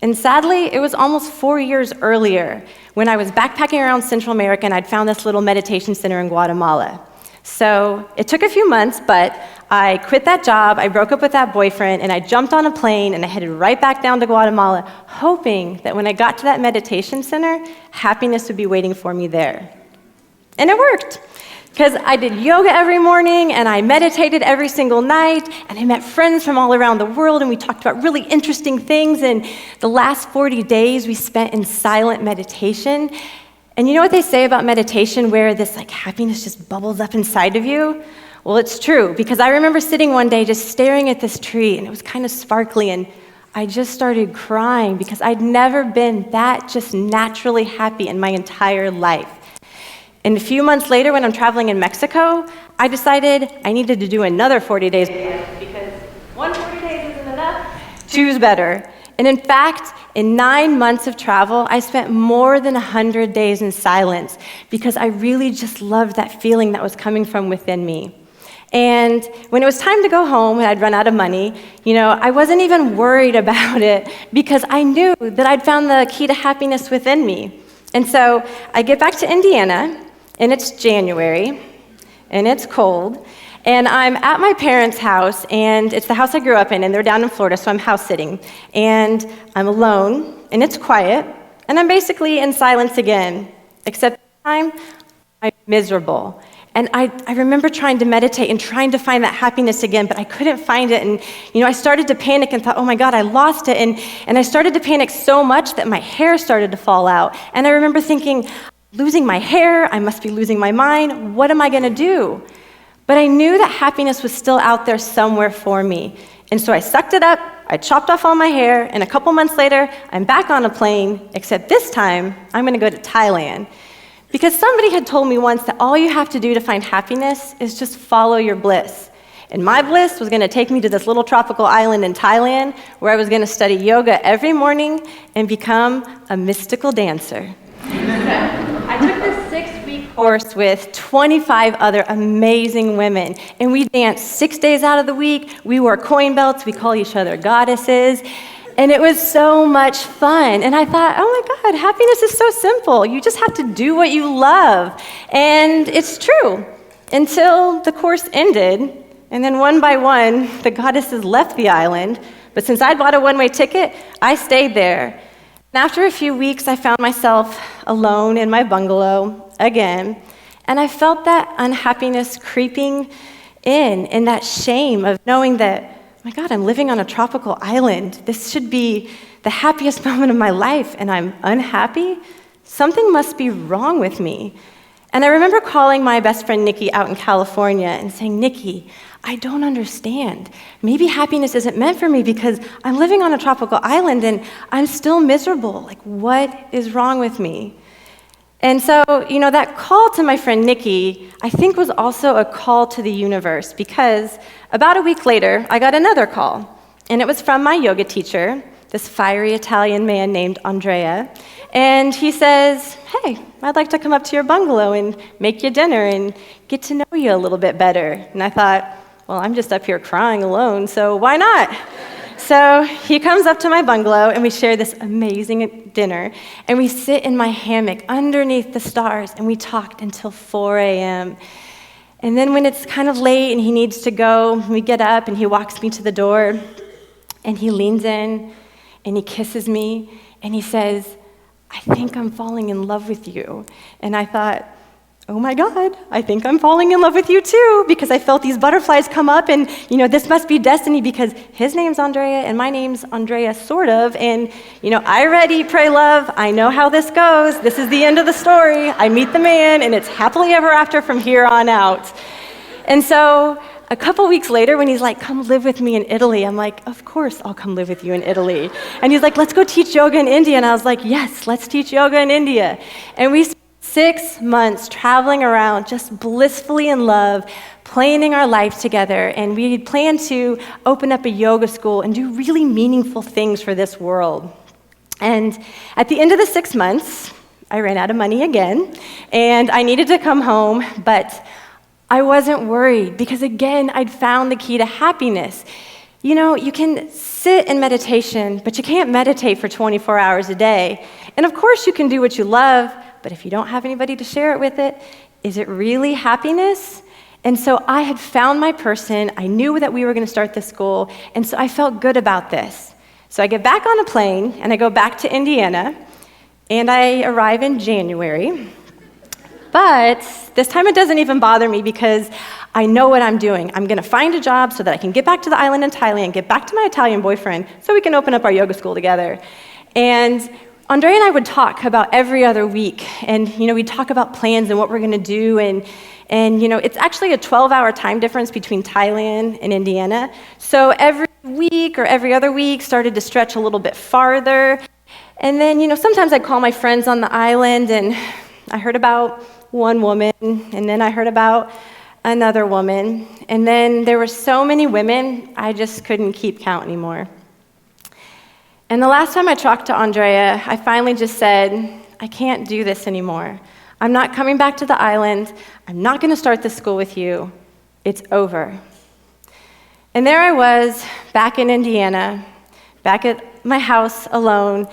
And sadly, it was almost 4 years earlier when I was backpacking around Central America and I'd found this little meditation center in Guatemala. So it took a few months, but I quit that job, I broke up with that boyfriend, and I jumped on a plane and I headed right back down to Guatemala, hoping that when I got to that meditation center, happiness would be waiting for me there. And it worked. Because I did yoga every morning, and I meditated every single night, and I met friends from all around the world, and we talked about really interesting things, and the last 40 days we spent in silent meditation. And you know what they say about meditation, where this like happiness just bubbles up inside of you? Well, it's true, because I remember sitting one day just staring at this tree, and it was kind of sparkly, and I just started crying, because I'd never been that just naturally happy in my entire life. And a few months later, when I'm traveling in Mexico, I decided I needed to do another 40 days because 40 days isn't enough. 2's better. And in fact, in 9 months of travel, I spent more than 100 days in silence because I really just loved that feeling that was coming from within me. And when it was time to go home and I'd run out of money, you know, I wasn't even worried about it because I knew that I'd found the key to happiness within me. And so I get back to Indiana, and it's January, and it's cold, and I'm at my parents' house, and it's the house I grew up in, and they're down in Florida, so I'm house sitting. And I'm alone, and it's quiet, and I'm basically in silence again, except this time, I'm miserable. And I remember trying to meditate and trying to find that happiness again, but I couldn't find it. And, you know, I started to panic and thought, oh my God, I lost it. And I started to panic so much that my hair started to fall out. And I remember thinking, losing my hair, I must be losing my mind. What am I going to do? But I knew that happiness was still out there somewhere for me. And so I sucked it up, I chopped off all my hair, and a couple months later, I'm back on a plane, except this time, I'm gonna go to Thailand. Because somebody had told me once that all you have to do to find happiness is just follow your bliss. And my bliss was gonna take me to this little tropical island in Thailand where I was gonna study yoga every morning and become a mystical dancer. I took this 6-week course with 25 other amazing women, and we danced 6 days out of the week. We wore coin belts, we call each other goddesses, and it was so much fun. And I thought, oh my God, happiness is so simple. You just have to do what you love. And it's true, until the course ended, and then one by one, the goddesses left the island. But since I'd bought a one-way ticket, I stayed there. And after a few weeks, I found myself alone in my bungalow again, and I felt that unhappiness creeping in, and that shame of knowing that, oh my God, I'm living on a tropical island. This should be the happiest moment of my life, and I'm unhappy? Something must be wrong with me. And I remember calling my best friend Nikki out in California and saying, Nikki, I don't understand. Maybe happiness isn't meant for me because I'm living on a tropical island and I'm still miserable. Like, what is wrong with me? And so, that call to my friend Nikki, I think was also a call to the universe, because about a week later, I got another call. And it was from my yoga teacher, this fiery Italian man named Andrea. And he says, hey, I'd like to come up to your bungalow and make you dinner and get to know you a little bit better. And I thought, well, I'm just up here crying alone, so why not? So he comes up to my bungalow, and we share this amazing dinner, and we sit in my hammock underneath the stars, and we talked until 4 a.m. And then when it's kind of late and he needs to go, we get up, and he walks me to the door, and he leans in, and he kisses me, and he says, I think I'm falling in love with you. And I thought, oh my God, I think I'm falling in love with you too, because I felt these butterflies come up, and this must be destiny, because his name's Andrea and my name's Andrea, sort of, and I read Eat, Pray, Love. I know how this goes. This is the end of the story. I meet the man, and it's happily ever after from here on out. And so a couple weeks later, when he's like, come live with me in Italy, I'm like, of course I'll come live with you in Italy. And he's like, let's go teach yoga in India. And I was like, yes, let's teach yoga in India. And we 6 months traveling around, just blissfully in love, planning our life together, and we had planned to open up a yoga school and do really meaningful things for this world. And at the end of the 6 months, I ran out of money again, and I needed to come home, but I wasn't worried, because again, I'd found the key to happiness. You can sit in meditation, but you can't meditate for 24 hours a day. And of course, you can do what you love, but if you don't have anybody to share it with, is it really happiness? And so I had found my person. I knew that we were going to start this school, and so I felt good about this. So I get back on a plane, and I go back to Indiana, and I arrive in January. But this time it doesn't even bother me, because I know what I'm doing. I'm going to find a job so that I can get back to the island in Thailand, get back to my Italian boyfriend, so we can open up our yoga school together. And Andrea and I would talk about every other week, and we'd talk about plans and what we're going to do, and it's actually a 12-hour time difference between Thailand and Indiana. So every week or every other week started to stretch a little bit farther. And then sometimes I'd call my friends on the island, and I heard about one woman, and then I heard about another woman, and then there were so many women I just couldn't keep count anymore. And the last time I talked to Andrea, I finally just said, I can't do this anymore. I'm not coming back to the island. I'm not going to start this school with you. It's over. And there I was, back in Indiana, back at my house alone,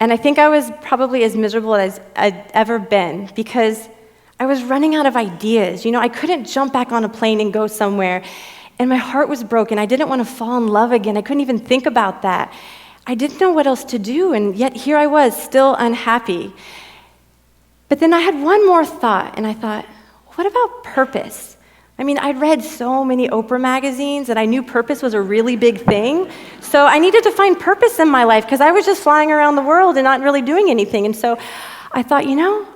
and I think I was probably as miserable as I'd ever been, because I was running out of ideas. I couldn't jump back on a plane and go somewhere, and my heart was broken. I didn't want to fall in love again. I couldn't even think about that. I didn't know what else to do, and yet here I was, still unhappy. But then I had one more thought, and I thought, what about purpose? I'd read so many Oprah magazines, and I knew purpose was a really big thing. So I needed to find purpose in my life, because I was just flying around the world and not really doing anything. And so I thought,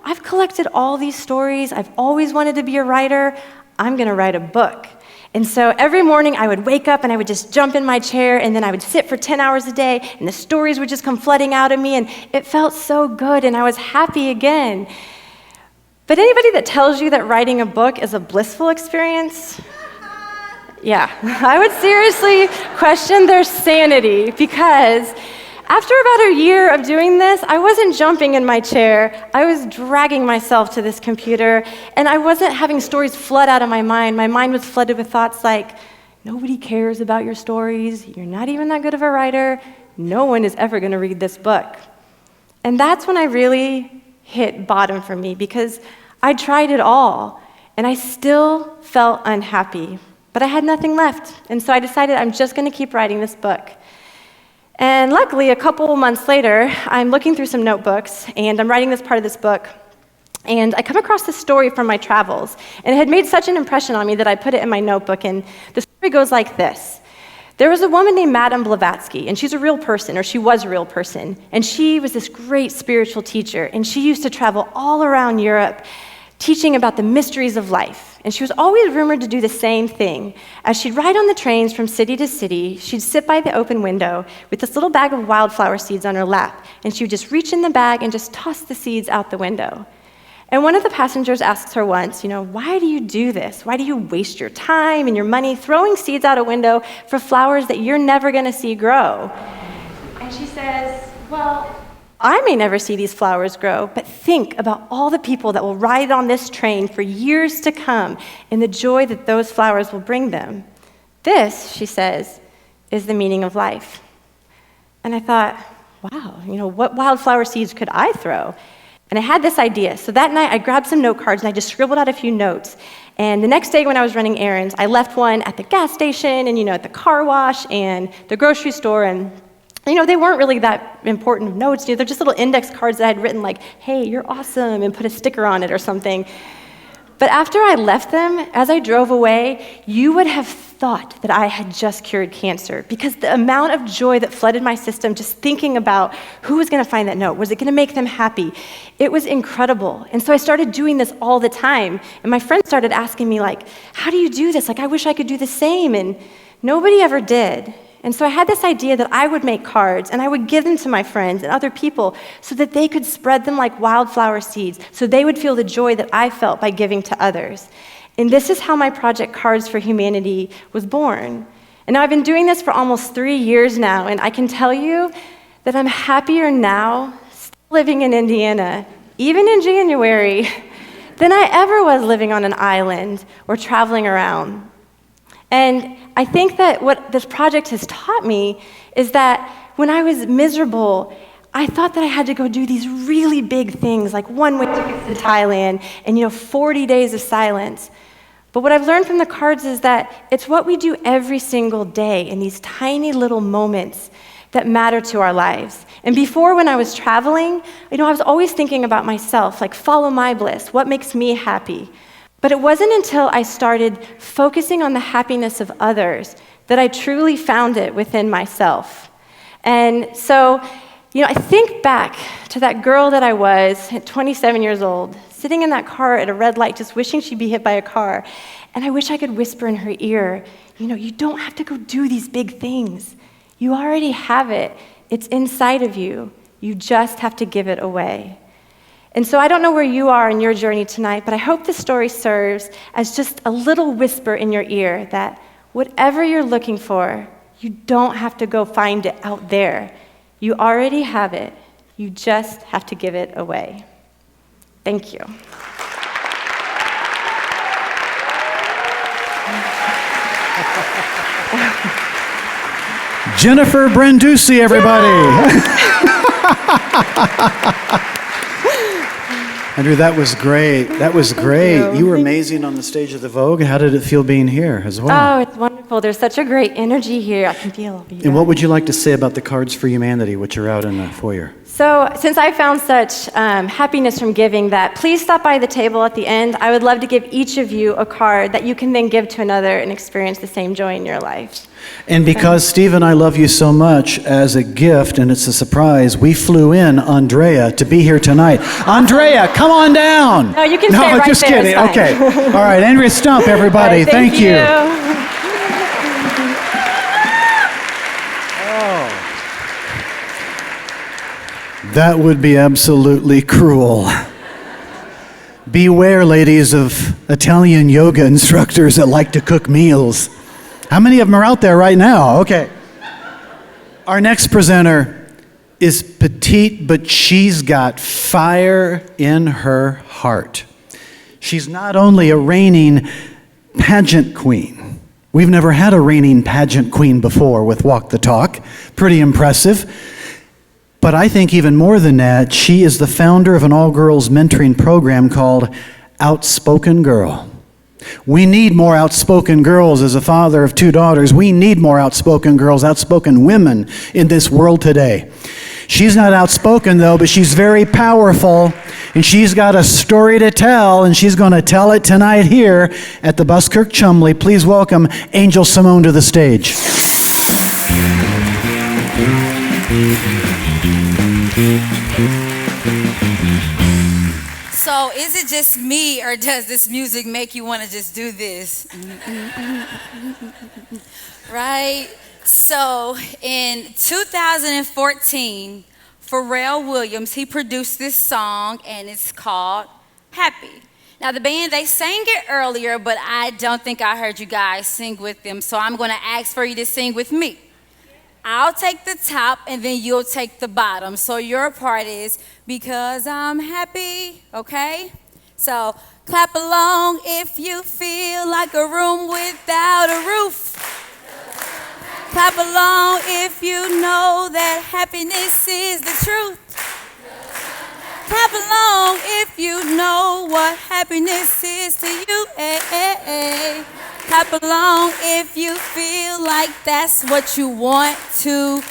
I've collected all these stories. I've always wanted to be a writer. I'm going to write a book. And so every morning I would wake up and I would just jump in my chair, and then I would sit for 10 hours a day, and the stories would just come flooding out of me, and it felt so good, and I was happy again. But anybody that tells you that writing a book is a blissful experience, yeah, I would seriously question their sanity, because after about a year of doing this, I wasn't jumping in my chair. I was dragging myself to this computer, and I wasn't having stories flood out of my mind. My mind was flooded with thoughts like, nobody cares about your stories. You're not even that good of a writer. No one is ever going to read this book. And that's when I really hit bottom for me, because I tried it all, and I still felt unhappy. But I had nothing left, and so I decided I'm just going to keep writing this book. And luckily, a couple months later, I'm looking through some notebooks, and I'm writing this part of this book, and I come across this story from my travels, and it had made such an impression on me that I put it in my notebook, and the story goes like this. There was a woman named Madame Blavatsky, and she's a real person, or she was a real person, and she was this great spiritual teacher, and she used to travel all around Europe teaching about the mysteries of life. And she was always rumored to do the same thing. As she'd ride on the trains from city to city, she'd sit by the open window with this little bag of wildflower seeds on her lap, and she would just reach in the bag and just toss the seeds out the window. And one of the passengers asked her once, why do you do this? Why do you waste your time and your money throwing seeds out a window for flowers that you're never going to see grow? And she says, well, I may never see these flowers grow, but think about all the people that will ride on this train for years to come and the joy that those flowers will bring them. This, she says, is the meaning of life. And I thought, wow, what wildflower seeds could I throw? And I had this idea. So that night, I grabbed some note cards and I just scribbled out a few notes. And the next day when I was running errands, I left one at the gas station and, at the car wash and the grocery store, and they weren't really that important notes. They're just little index cards that I had written like, hey, you're awesome, and put a sticker on it or something. But after I left them, as I drove away, you would have thought that I had just cured cancer, because the amount of joy that flooded my system just thinking about who was going to find that note. Was it going to make them happy? It was incredible. And so I started doing this all the time. And my friends started asking me, like, how do you do this? Like, I wish I could do the same. And nobody ever did. And so I had this idea that I would make cards, and I would give them to my friends and other people so that they could spread them like wildflower seeds, so they would feel the joy that I felt by giving to others. And this is how my project Cards for Humanity was born. And now I've been doing this for almost 3 years now, and I can tell you that I'm happier now, still living in Indiana, even in January, than I ever was living on an island or traveling around. And I think that what this project has taught me is that when I was miserable, I thought that I had to go do these really big things, like one-way tickets to Thailand and 40 days of silence. But what I've learned from the cards is that it's what we do every single day in these tiny little moments that matter to our lives. And before, when I was traveling, I was always thinking about myself, like follow my bliss, what makes me happy. But it wasn't until I started focusing on the happiness of others that I truly found it within myself. And so, I think back to that girl that I was at 27 years old, sitting in that car at a red light, just wishing she'd be hit by a car. And I wish I could whisper in her ear, you don't have to go do these big things. You already have it. It's inside of you. You just have to give it away. And so I don't know where you are in your journey tonight, but I hope this story serves as just a little whisper in your ear that whatever you're looking for, you don't have to go find it out there. You already have it. You just have to give it away. Thank you. Jennifer Branducci, everybody. Andrew, that was great. That was great. You were amazing on the stage of the Vogue. How did it feel being here as well? Oh, it's wonderful. people. There's such a great energy here. I can feel you. And what would you like to say about the Cards for Humanity, which are out in the foyer? So, since I found such happiness from giving that, please stop by the table at the end. I would love to give each of you a card that you can then give to another and experience the same joy in your life. And because Steve and I love you so much, as a gift, and it's a surprise, we flew in Andrea to be here tonight. Andrea, come on down. No, you can stay right just there. kidding. It's fine. Okay. All right, Andrea Stump, everybody. All right, thank you. That would be absolutely cruel. Beware, ladies, of Italian yoga instructors that like to cook meals. How many of them are out there right now? Okay. Our next presenter is petite, but she's got fire in her heart. She's not only a reigning pageant queen. We've never had a reigning pageant queen before with Walk the Talk. Pretty impressive. But I think even more than that, she is the founder of an all-girls mentoring program called Outspoken Girl. We need more outspoken girls. As a father of 2 daughters, we need more outspoken girls, outspoken women in this world today. She's not outspoken, though, but she's very powerful, and she's got a story to tell, and she's going to tell it tonight here at the Buskirk Chumley. Please welcome Angel Simone to the stage. So is it just me, or does this music make you want to just do this? Right? So in 2014, Pharrell Williams, he produced this song, and it's called Happy. Now the band, they sang it earlier, but I don't think I heard you guys sing with them, so I'm going to ask for you to sing with me. I'll take the top, and then you'll take the bottom. So your part is, because I'm happy, okay? So clap along if you feel like a room without a roof. Clap along if you know that happiness is the truth. Clap along if you know what happiness is to you. Hey, hey, hey. Clap along if you feel like that's what you want to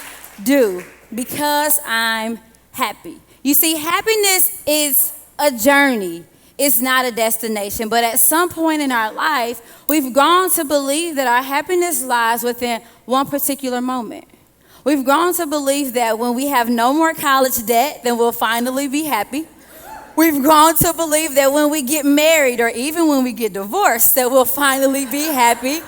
do, because I'm happy. You see, happiness is a journey. It's not a destination. But at some point in our life, we've grown to believe that our happiness lies within one particular moment. We've grown to believe that when we have no more college debt, then we'll finally be happy. We've grown to believe that when we get married, or even when we get divorced, that we'll finally be happy.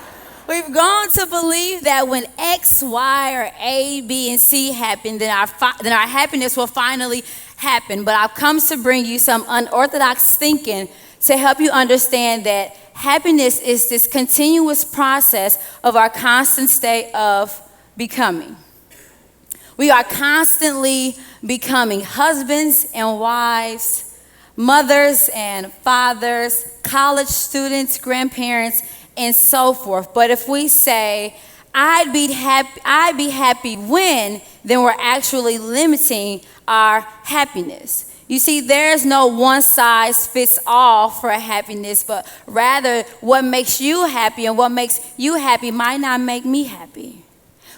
We've grown to believe that when X, Y, or A, B, and C happen, then our happiness will finally happen. But I've come to bring you some unorthodox thinking to help you understand that happiness is this continuous process of our constant state of becoming. We are constantly becoming husbands and wives, mothers and fathers, college students, grandparents, and so forth. But if we say, I'd be happy when, then we're actually limiting our happiness. You see, there's no one size fits all for happiness, but rather what makes you happy and what makes you happy might not make me happy.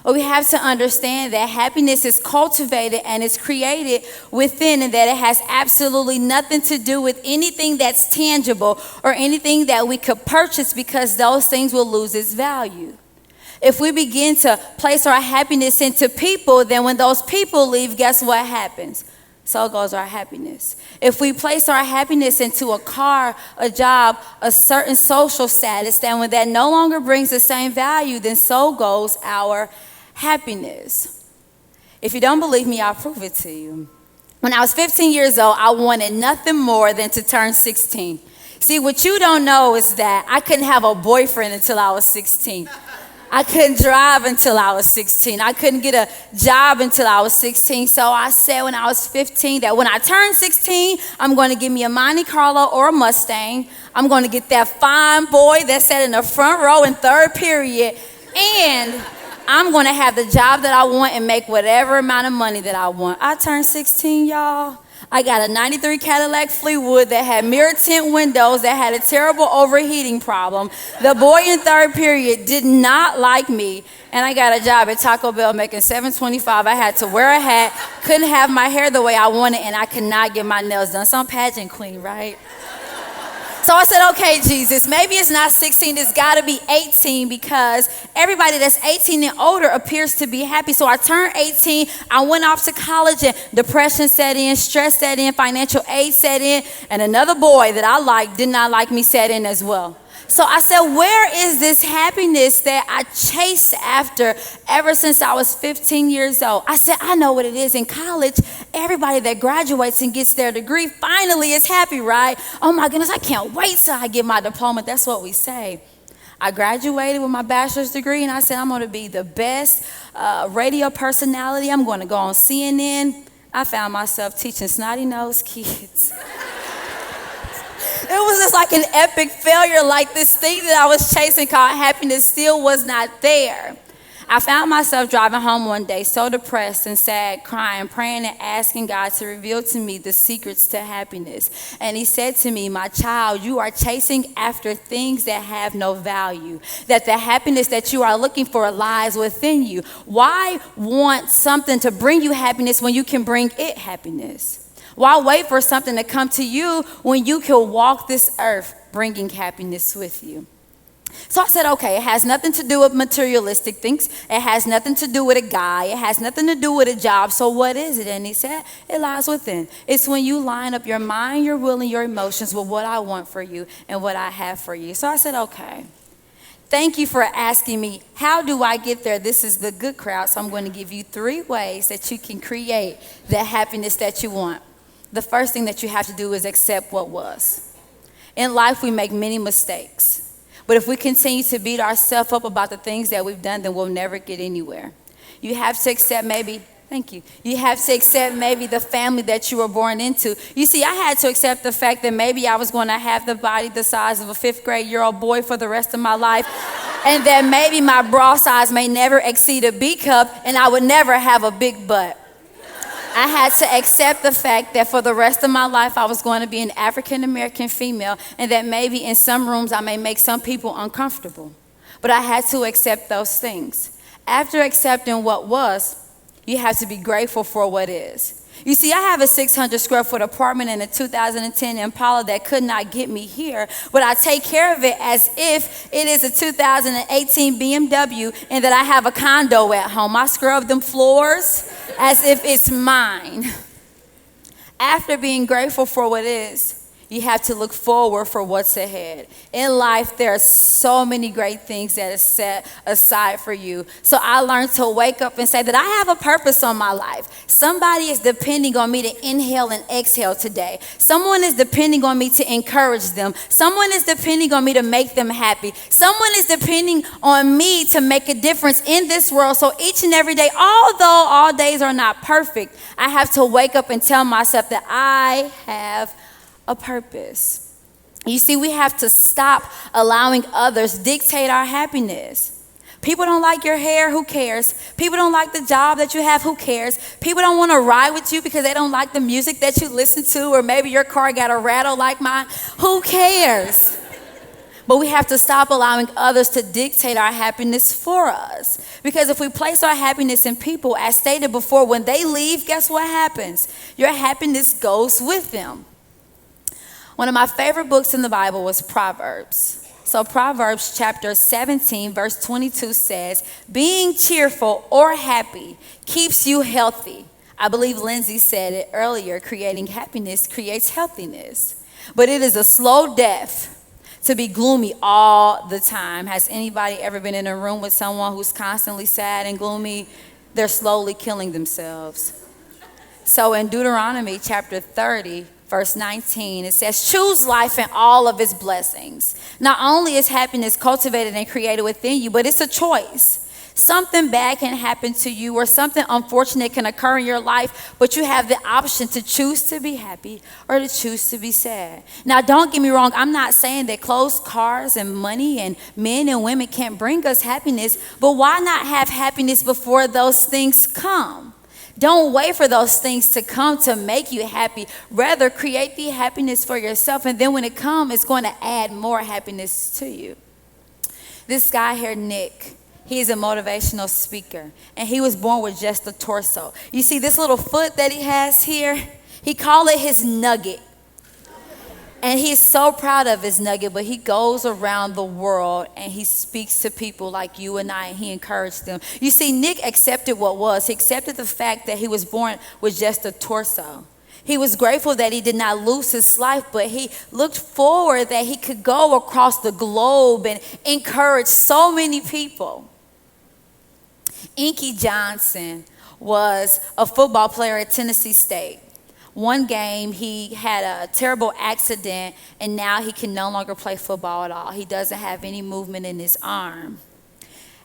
But we have to understand that happiness is cultivated and is created within, and that it has absolutely nothing to do with anything that's tangible or anything that we could purchase, because those things will lose its value. If we begin to place our happiness into people, then when those people leave, guess what happens? So goes our happiness. If we place our happiness into a car, a job, a certain social status, then when that no longer brings the same value, then so goes our happiness. If you don't believe me, I'll prove it to you. When I was 15 years old, I wanted nothing more than to turn 16. See, what you don't know is that I couldn't have a boyfriend until I was 16. I couldn't drive until I was 16. I couldn't get a job until I was 16. So I said when I was 15 that when I turn 16, I'm going to get me a Monte Carlo or a Mustang. I'm going to get that fine boy that sat in the front row in third period, and I'm going to have the job that I want and make whatever amount of money that I want. I turned 16, y'all. I got a 93 Cadillac Fleetwood that had mirror tint windows that had a terrible overheating problem. The boy in third period did not like me, and I got a job at Taco Bell making $7.25. I had to wear a hat, couldn't have my hair the way I wanted, and I could not get my nails done. Some pageant queen, right? So I said, okay, Jesus, maybe it's not 16, it's gotta be 18, because everybody that's 18 and older appears to be happy. So I turned 18, I went off to college, and depression set in, stress set in, financial aid set in, and another boy that I liked did not like me set in as well. So I said, where is this happiness that I chased after ever since I was 15 years old? I said, I know what it is. In college, everybody that graduates and gets their degree finally is happy, right? Oh my goodness, I can't wait till I get my diploma. That's what we say. I graduated with my bachelor's degree, and I said, I'm going to be the best radio personality. I'm going to go on CNN. I found myself teaching snotty-nosed kids. It was just like an epic failure, like this thing that I was chasing called happiness still was not there. I found myself driving home one day so depressed and sad, crying, praying and asking God to reveal to me the secrets to happiness. And he said to me, my child, you are chasing after things that have no value, that the happiness that you are looking for lies within you. Why want something to bring you happiness when you can bring it happiness? Why wait for something to come to you when you can walk this earth bringing happiness with you? So I said, okay, it has nothing to do with materialistic things. It has nothing to do with a guy. It has nothing to do with a job. So what is it? And he said, it lies within. It's when you line up your mind, your will, and your emotions with what I want for you and what I have for you. So I said, okay. Thank you for asking me, how do I get there? This is the good crowd, so I'm going to give you 3 ways that you can create the happiness that you want. The first thing that you have to do is accept what was. In life, we make many mistakes. But if we continue to beat ourselves up about the things that we've done, then we'll never get anywhere. You have to accept maybe, thank you. You have to accept maybe the family that you were born into. You see, I had to accept the fact that maybe I was going to have the body the size of a 5th grade-year-old boy for the rest of my life. And that maybe my bra size may never exceed a B cup, and I would never have a big butt. I had to accept the fact that for the rest of my life, I was going to be an African-American female, and that maybe in some rooms I may make some people uncomfortable. But I had to accept those things. After accepting what was, you have to be grateful for what is. You see, I have a 600 square foot apartment and a 2010 Impala that could not get me here, but I take care of it as if it is a 2018 BMW and that I have a condo at home. I scrub them floors as if it's mine. After being grateful for what is, you have to look forward for what's ahead. In life, there are so many great things that are set aside for you. So I learned to wake up and say that I have a purpose on my life. Somebody is depending on me to inhale and exhale today. Someone is depending on me to encourage them. Someone is depending on me to make them happy. Someone is depending on me to make a difference in this world. So each and every day, although all days are not perfect, I have to wake up and tell myself that I have a purpose. You see, we have to stop allowing others dictate our happiness. People don't like your hair, who cares? People don't like the job that you have, who cares? People don't want to ride with you because they don't like the music that you listen to, or maybe your car got a rattle like mine, who cares? But we have to stop allowing others to dictate our happiness for us. Because if we place our happiness in people, as stated before, when they leave, guess what happens? Your happiness goes with them. One of my favorite books in the Bible was Proverbs. So Proverbs chapter 17, verse 22 says, being cheerful or happy keeps you healthy. I believe Lindsay said it earlier, creating happiness creates healthiness. But it is a slow death to be gloomy all the time. Has anybody ever been in a room with someone who's constantly sad and gloomy? They're slowly killing themselves. So in Deuteronomy chapter 30, verse 19, it says, choose life and all of its blessings. Not only is happiness cultivated and created within you, but it's a choice. Something bad can happen to you or something unfortunate can occur in your life, but you have the option to choose to be happy or to choose to be sad. Now, don't get me wrong. I'm not saying that clothes, cars, and money and men and women can't bring us happiness, but why not have happiness before those things come? Don't wait for those things to come to make you happy. Rather, create the happiness for yourself, and then when it comes, it's going to add more happiness to you. This guy here, Nick, he's a motivational speaker, and he was born with just a torso. You see this little foot that he has here? He called it his nugget. And he's so proud of his nugget, but he goes around the world and he speaks to people like you and I, and he encouraged them. You see, Nick accepted what was. He accepted the fact that he was born with just a torso. He was grateful that he did not lose his life, but he looked forward that he could go across the globe and encourage so many people. Inky Johnson was a football player at Tennessee State. One game, he had a terrible accident, and now he can no longer play football at all. He doesn't have any movement in his arm.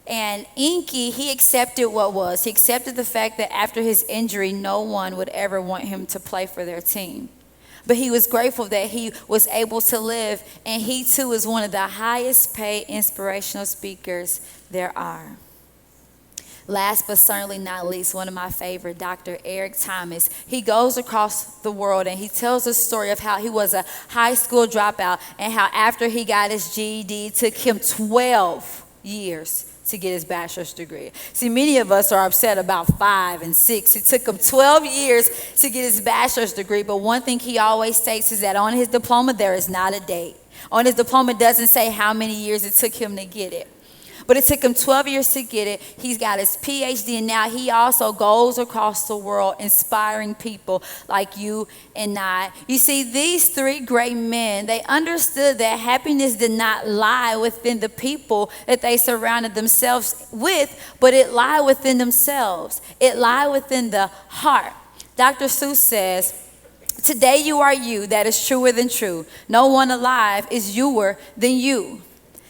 And Inky, he accepted what was. He accepted the fact that after his injury, no one would ever want him to play for their team. But he was grateful that he was able to live, and he too is one of the highest paid inspirational speakers there are. Last but certainly not least, one of my favorite, Dr. Eric Thomas. He goes across the world and he tells a story of how he was a high school dropout and how after he got his GED, it took him 12 years to get his bachelor's degree. See, many of us are upset about 5 and 6. It took him 12 years to get his bachelor's degree, but one thing he always states is that on his diploma, there is not a date. On his diploma, it doesn't say how many years it took him to get it. But it took him 12 years to get it. He's got his PhD, and now he also goes across the world inspiring people like you and I. You see, these three great men, they understood that happiness did not lie within the people that they surrounded themselves with, but it lied within themselves. It lied within the heart. Dr. Seuss says, "Today you are you, that is truer than true. No one alive is youer than you."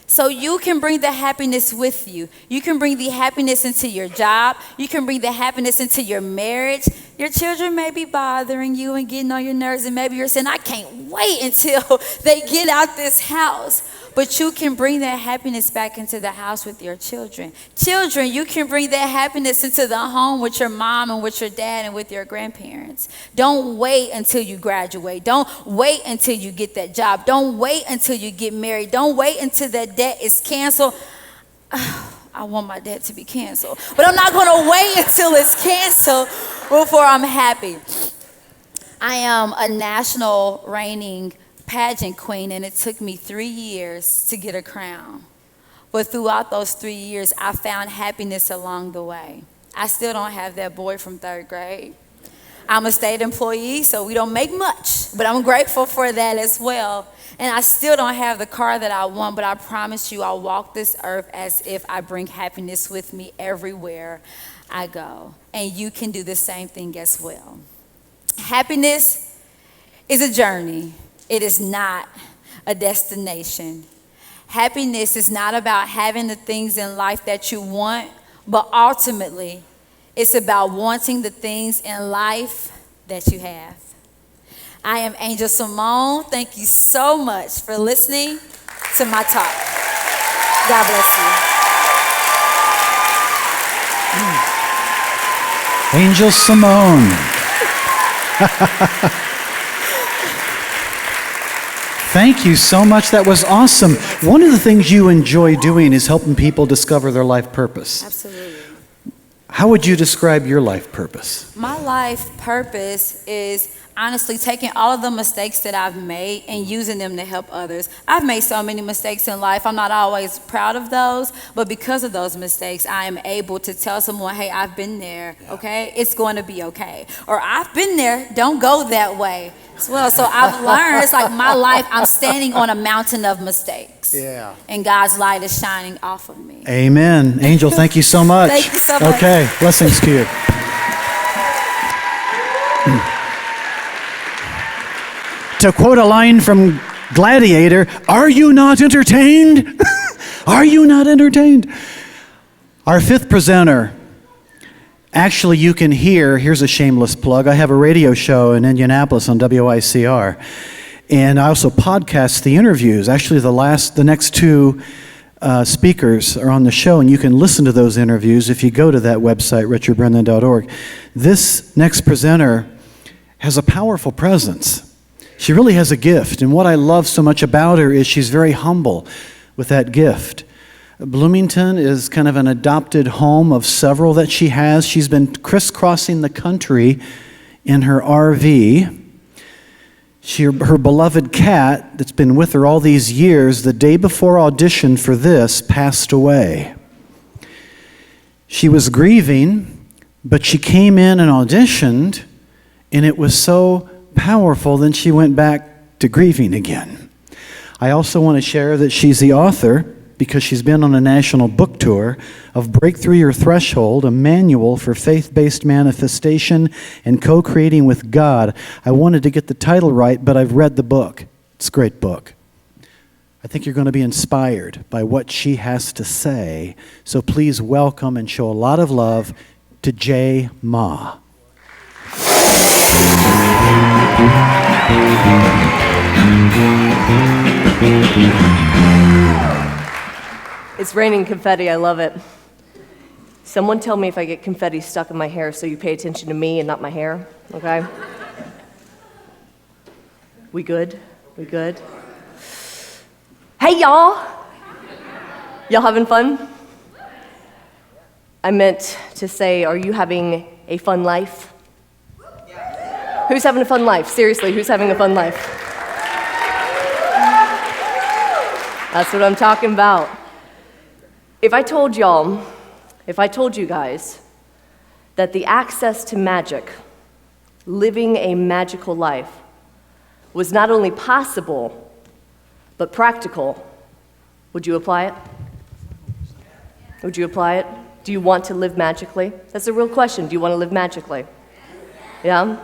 So you can bring the happiness with you. You can bring the happiness into your job. You can bring the happiness into your marriage. Your children may be bothering you and getting on your nerves, and maybe you're saying, I can't wait until they get out this house. But you can bring that happiness back into the house with your children. Children, you can bring that happiness into the home with your mom and with your dad and with your grandparents. Don't wait until you graduate. Don't wait until you get that job. Don't wait until you get married. Don't wait until that debt is canceled. I want my debt to be canceled, but I'm not going to wait until it's canceled before I'm happy. I am a national reigning pageant queen, and it took me 3 years to get a crown. But throughout those 3 years, I found happiness along the way. I still don't have that boy from 3rd grade. I'm a state employee, so we don't make much, but I'm grateful for that as well. And I still don't have the car that I want, but I promise you I'll walk this earth as if I bring happiness with me everywhere I go. And you can do the same thing as well. Happiness is a journey. It is not a destination. Happiness is not about having the things in life that you want, but ultimately, it's about wanting the things in life that you have. I am Angel Simone. Thank you so much for listening to my talk. God bless you. Angel Simone. Thank you so much. That was awesome. One of the things you enjoy doing is helping people discover their life purpose. Absolutely. How would you describe your life purpose? My life purpose is honestly taking all of the mistakes that I've made and using them to help others. I've made so many mistakes in life. I'm not always proud of those, but because of those mistakes, I am able to tell someone, hey, I've been there, okay? It's going to be okay. Or I've been there, don't go that way as well. So I've learned, it's like my life, I'm standing on a mountain of mistakes. Yeah. And God's light is shining off of me. Amen. Angel, thank you so much. Thank you so much. Okay, blessings to you. To quote a line from Gladiator, are you not entertained? Are you not entertained? Our fifth presenter, actually you can hear, here's a shameless plug, I have a radio show in Indianapolis on WICR, and I also podcast the interviews. Actually the next two speakers are on the show, and you can listen to those interviews if you go to that website, richardbrennan.org. This next presenter has a powerful presence. She really has a gift, and what I love so much about her is she's very humble with that gift. Bloomington is kind of an adopted home of several that she has. She's been crisscrossing the country in her RV. Her beloved cat that's been with her all these years, the day before audition for this, passed away. She was grieving, but she came in and auditioned, and it was so powerful, then she went back to grieving again. I also want to share that she's the author, because she's been on a national book tour, of Break Through Your Threshold, a manual for faith-based manifestation and co-creating with God. I wanted to get the title right, but I've read the book. It's a great book. I think you're going to be inspired by what she has to say. So please welcome and show a lot of love to J. Ma. It's raining confetti, I love it. Someone tell me if I get confetti stuck in my hair so you pay attention to me and not my hair, okay? We good? We good? Hey, y'all! Y'all having fun? I meant to say, are you having a fun life? Who's having a fun life? Seriously, who's having a fun life? That's what I'm talking about. If I told you guys that the access to magic, living a magical life, was not only possible, but practical, would you apply it? Would you apply it? Do you want to live magically? That's a real question. Do you want to live magically? Yeah?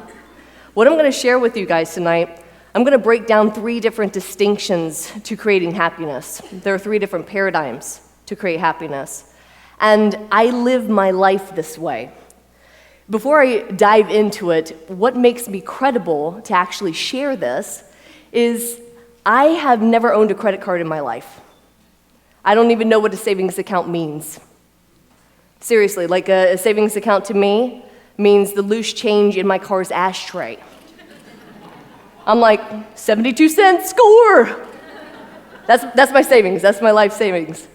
What I'm going to share with you guys tonight, I'm going to break down 3 different distinctions to creating happiness. There are 3 different paradigms to create happiness. And I live my life this way. Before I dive into it, what makes me credible to actually share this is I have never owned a credit card in my life. I don't even know what a savings account means. Seriously, like a savings account to me means the loose change in my car's ashtray. I'm like, 72 cents, score! That's my savings, that's my life savings.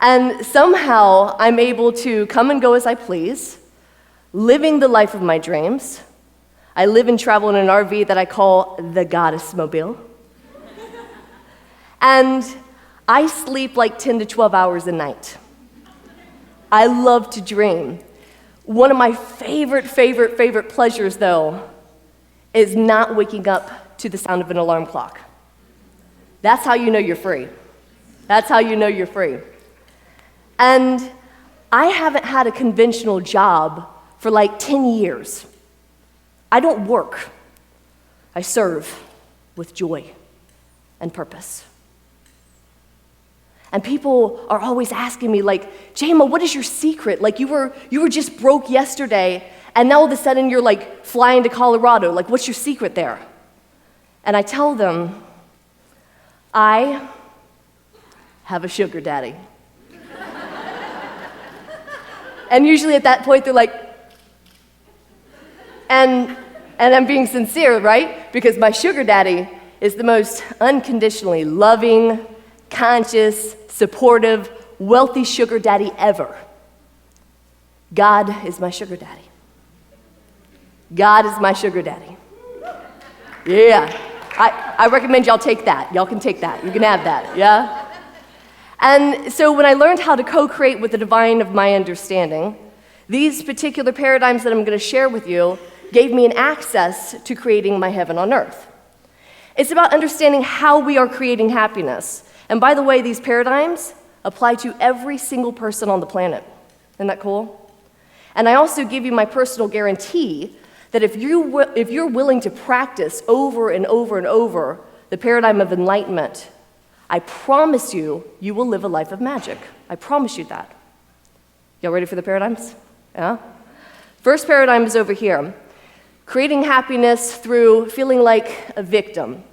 And somehow I'm able to come and go as I please, living the life of my dreams. I live and travel in an RV that I call the Goddess Mobile. And I sleep like 10 to 12 hours a night. I love to dream. One of my favorite pleasures, though, is not waking up to the sound of an alarm clock. That's how you know you're free. That's how you know you're free. And I haven't had a conventional job for like 10 years. I don't work. I serve with joy and purpose. And people are always asking me, like, Jama, what is your secret? Like, you were just broke yesterday, and now all of a sudden you're like flying to Colorado. Like, what's your secret there? And I tell them, I have a sugar daddy. And usually at that point they're like, and I'm being sincere, right? Because my sugar daddy is the most unconditionally loving, conscious, supportive, wealthy sugar daddy ever. God is my sugar daddy. God is my sugar daddy. Yeah. I recommend y'all take that. Y'all can take that. You can have that, yeah? And so when I learned how to co-create with the divine of my understanding, these particular paradigms that I'm going to share with you gave me an access to creating my heaven on earth. It's about understanding how we are creating happiness. And by the way, these paradigms apply to every single person on the planet. Isn't that cool? And I also give you my personal guarantee that if you're willing to practice over and over and over the paradigm of enlightenment, I promise you, you will live a life of magic. I promise you that. Y'all ready for the paradigms? Yeah? First paradigm is over here. Creating happiness through feeling like a victim.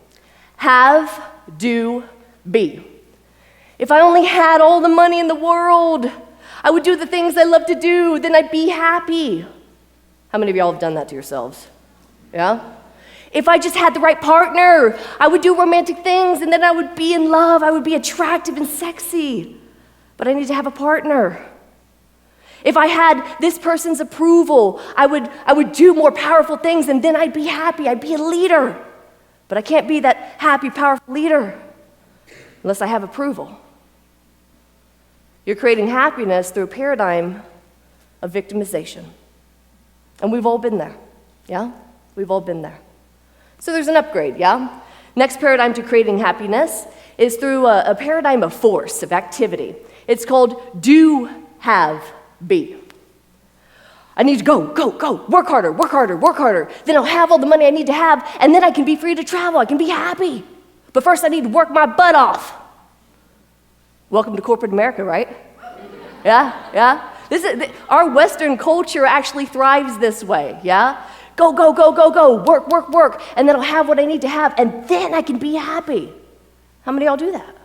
Have, do, be. If I only had all the money in the world, I would do the things I love to do, then I'd be happy. How many of y'all have done that to yourselves? Yeah? If I just had the right partner, I would do romantic things, and then I would be in love, I would be attractive and sexy. But I need to have a partner. If I had this person's approval, I would do more powerful things, and then I'd be happy, I'd be a leader. But I can't be that happy, powerful leader unless I have approval. You're creating happiness through a paradigm of victimization. And we've all been there, yeah? We've all been there. So there's an upgrade, yeah? Next paradigm to creating happiness is through a paradigm of force, of activity. It's called do, have, be. I need to go, work harder, work harder, work harder. Then I'll have all the money I need to have, and then I can be free to travel, I can be happy. But first I need to work my butt off. Welcome to corporate America, right? Yeah? Our Western culture actually thrives this way, yeah? Go, work, and then I'll have what I need to have, and then I can be happy. How many of y'all do that?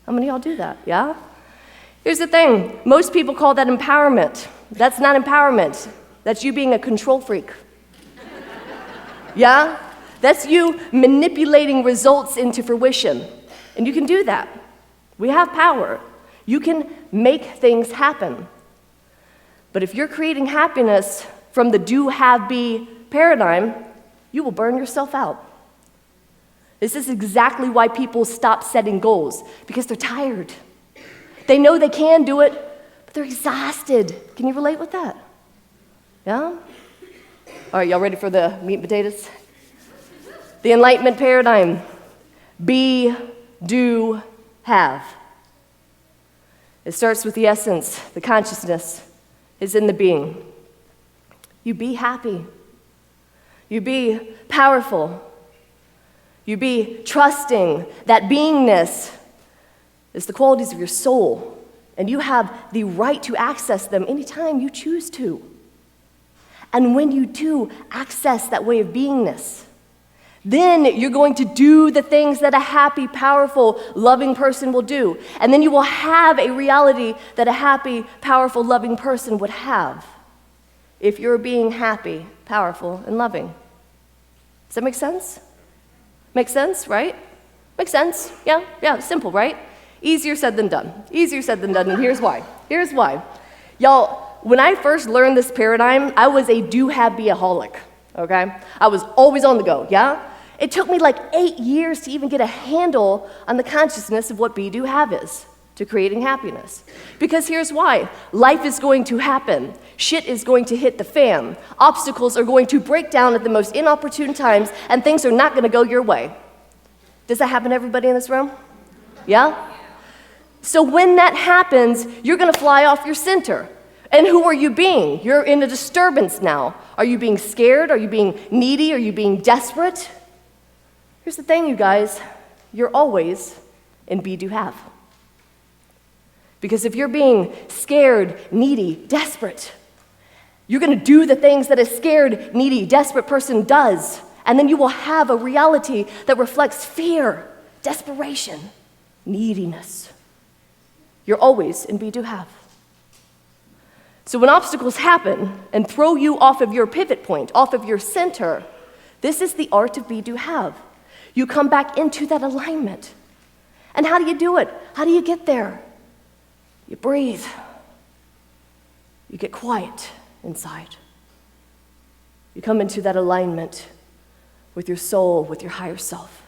How many of y'all do that, yeah? Here's the thing, most people call that empowerment. That's not empowerment. That's you being a control freak. Yeah? That's you manipulating results into fruition. And you can do that. We have power. You can make things happen. But if you're creating happiness from the do, have, be paradigm, you will burn yourself out. This is exactly why people stop setting goals, because they're tired. They know they can do it, but they're exhausted. Can you relate with that? Yeah? All right, y'all ready for the meat and potatoes? The Enlightenment paradigm. Be, do, have. It starts with the essence, the consciousness is in the being. You be happy. You be powerful. You be trusting. That beingness is the qualities of your soul, and you have the right to access them anytime you choose to. And when you do access that way of beingness, then you're going to do the things that a happy, powerful, loving person will do. And then you will have a reality that a happy, powerful, loving person would have if you're being happy, powerful, and loving. Does that make sense? Make sense, right? Makes sense, yeah, simple, right? Easier said than done. Easier said than done, and here's why. Here's why. Y'all, when I first learned this paradigm, I was a do-have-be-aholic, okay? I was always on the go, yeah? It took me like 8 years to even get a handle on the consciousness of what be-do-have is to creating happiness. Because here's why. Life is going to happen. Shit is going to hit the fan. Obstacles are going to break down at the most inopportune times, and things are not going to go your way. Does that happen to everybody in this room? Yeah? So when that happens, you're going to fly off your center. And who are you being? You're in a disturbance now. Are you being scared? Are you being needy? Are you being desperate? Here's the thing, you guys. You're always in be-do-have. Because if you're being scared, needy, desperate, you're going to do the things that a scared, needy, desperate person does. And then you will have a reality that reflects fear, desperation, neediness. You're always in be-do-have. So when obstacles happen and throw you off of your pivot point, off of your center, this is the art of be-do-have. You come back into that alignment. And how do you do it? How do you get there? You breathe. You get quiet inside. You come into that alignment with your soul, with your higher self.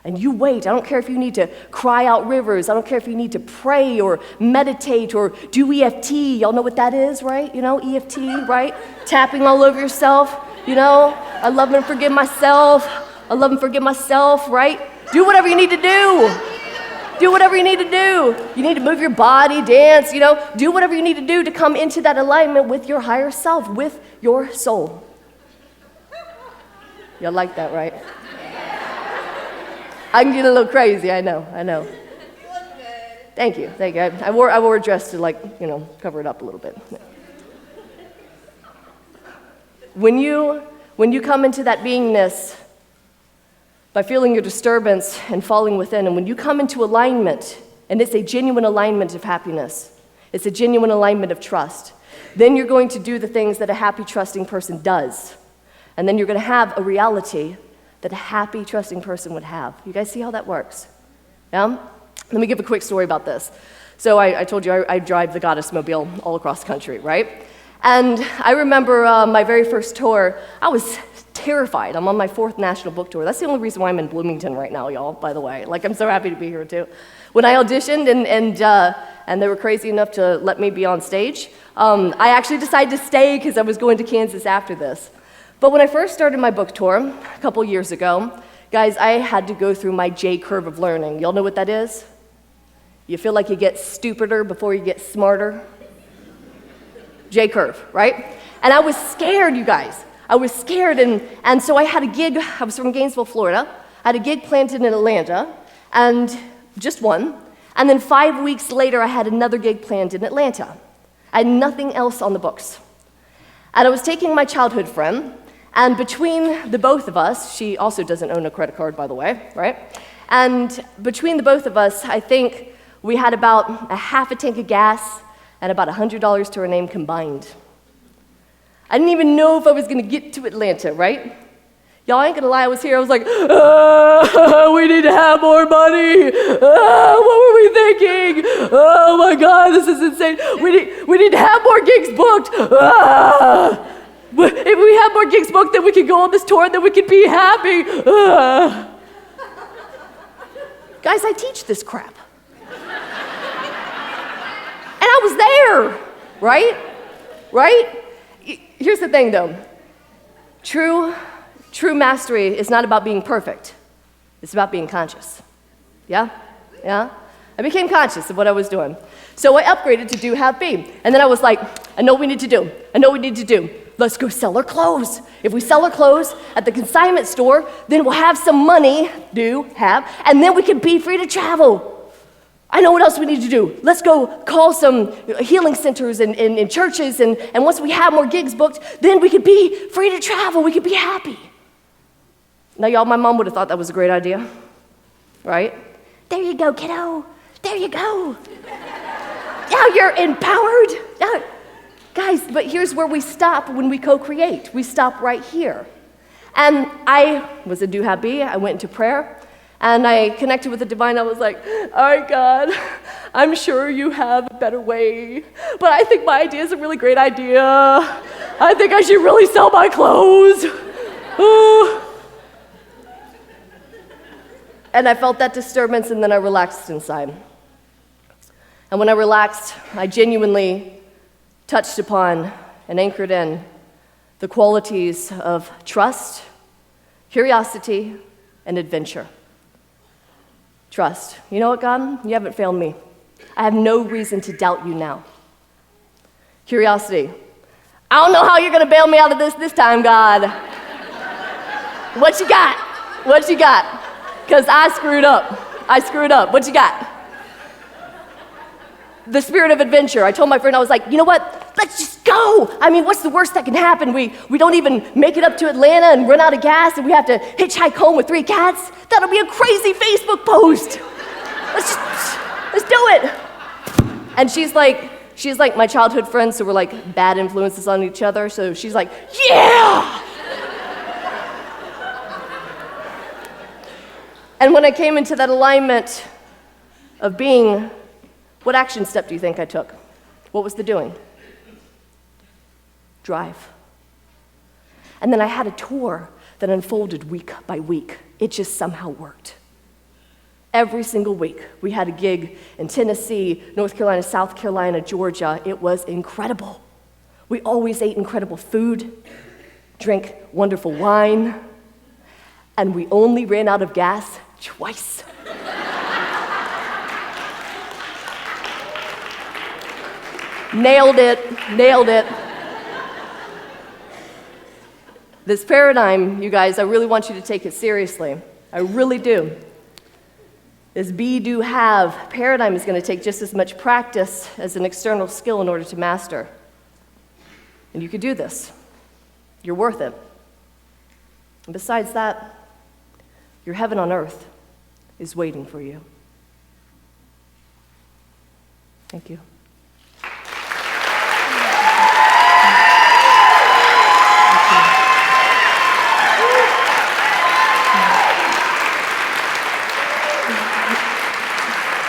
And you wait. I don't care if you need to cry out rivers. I don't care if you need to pray or meditate or do EFT. Y'all know what that is, right? You know, EFT, right? Tapping all over yourself. You know, I love and forgive myself. I love and forgive myself, right? Do whatever you need to do. Do whatever you need to do. You need to move your body, dance, you know. Do whatever you need to do to come into that alignment with your higher self, with your soul. Y'all like that, right? I can get a little crazy, I know. Thank you. I wore a dress to, like, you know, cover it up a little bit. When you come into that beingness by feeling your disturbance and falling within, and when you come into alignment and it's a genuine alignment of happiness. It's a genuine alignment of trust. Then you're going to do the things that a happy, trusting person does. And then you're going to have a reality that a happy, trusting person would have. You guys see how that works? Yeah? Let me give a quick story about this. So I told you I drive the Goddess Mobile all across the country, right? And I remember my very first tour, I was terrified. I'm on my 4th national book tour. That's the only reason why I'm in Bloomington right now, y'all, by the way. Like, I'm so happy to be here, too. When I auditioned and they were crazy enough to let me be on stage, I actually decided to stay because I was going to Kansas after this. But when I first started my book tour a couple years ago, guys, I had to go through my J curve of learning. Y'all know what that is? You feel like you get stupider before you get smarter? J curve, right? And I was scared, you guys. I was scared, and so I had a gig. I was from Gainesville, Florida. I had a gig planted in Atlanta, and just one. And then 5 weeks later, I had another gig planned in Atlanta. I had nothing else on the books. And I was taking my childhood friend, and between the both of us, she also doesn't own a credit card, by the way, right? And between the both of us, I think we had about a half a tank of gas and about $100 to our name combined. I didn't even know if I was gonna get to Atlanta, right? Y'all ain't gonna lie, I was here, I was like, we need to have more money. What were we thinking? Oh my God, this is insane. We need to have more gigs booked. If we have more gigs booked, then we can go on this tour, and then we can be happy. Guys, I teach this crap. And I was there, right? Right? Here's the thing, though. True mastery is not about being perfect. It's about being conscious. Yeah? Yeah? I became conscious of what I was doing. So I upgraded to do have be. And then I was like, I know what we need to do. I know what we need to do. Let's go sell our clothes. If we sell our clothes at the consignment store, then we'll have some money, and then we can be free to travel. I know what else we need to do. Let's go call some healing centers and churches, and once we have more gigs booked, then we could be free to travel. We could be happy. Now, y'all, my mom would have thought that was a great idea, right? There you go, kiddo. There you go. Now you're empowered. Now, guys, but here's where we stop when we co-create. We stop right here. And I was a do happy. I went into prayer. And I connected with the divine. I was like, all right, God, I'm sure you have a better way, but I think my idea is a really great idea. I think I should really sell my clothes. And I felt that disturbance, and then I relaxed inside. And when I relaxed, I genuinely touched upon and anchored in the qualities of trust, curiosity, and adventure. Trust. You know what, God? You haven't failed me. I have no reason to doubt you now. Curiosity. I don't know how you're going to bail me out of this time, God. What you got? What you got? Because I screwed up. What you got? The spirit of adventure. I told my friend, I was like, you know what? Let's just go. I mean, what's the worst that can happen? We don't even make it up to Atlanta and run out of gas, and we have to hitchhike home with 3 cats. That'll be a crazy Facebook post. Let's do it. And she's like my childhood friend, so we're like bad influences on each other. So she's like, yeah. And when I came into that alignment of being, what action step do you think I took? What was the doing? Drive. And then I had a tour that unfolded week by week. It just somehow worked. Every single week, we had a gig in Tennessee, North Carolina, South Carolina, Georgia. It was incredible. We always ate incredible food, drank wonderful wine, and we only ran out of gas twice. Nailed it. This paradigm, you guys, I really want you to take it seriously. I really do. This be, do, have paradigm is going to take just as much practice as an external skill in order to master. And you can do this. You're worth it. And besides that, your heaven on earth is waiting for you. Thank you.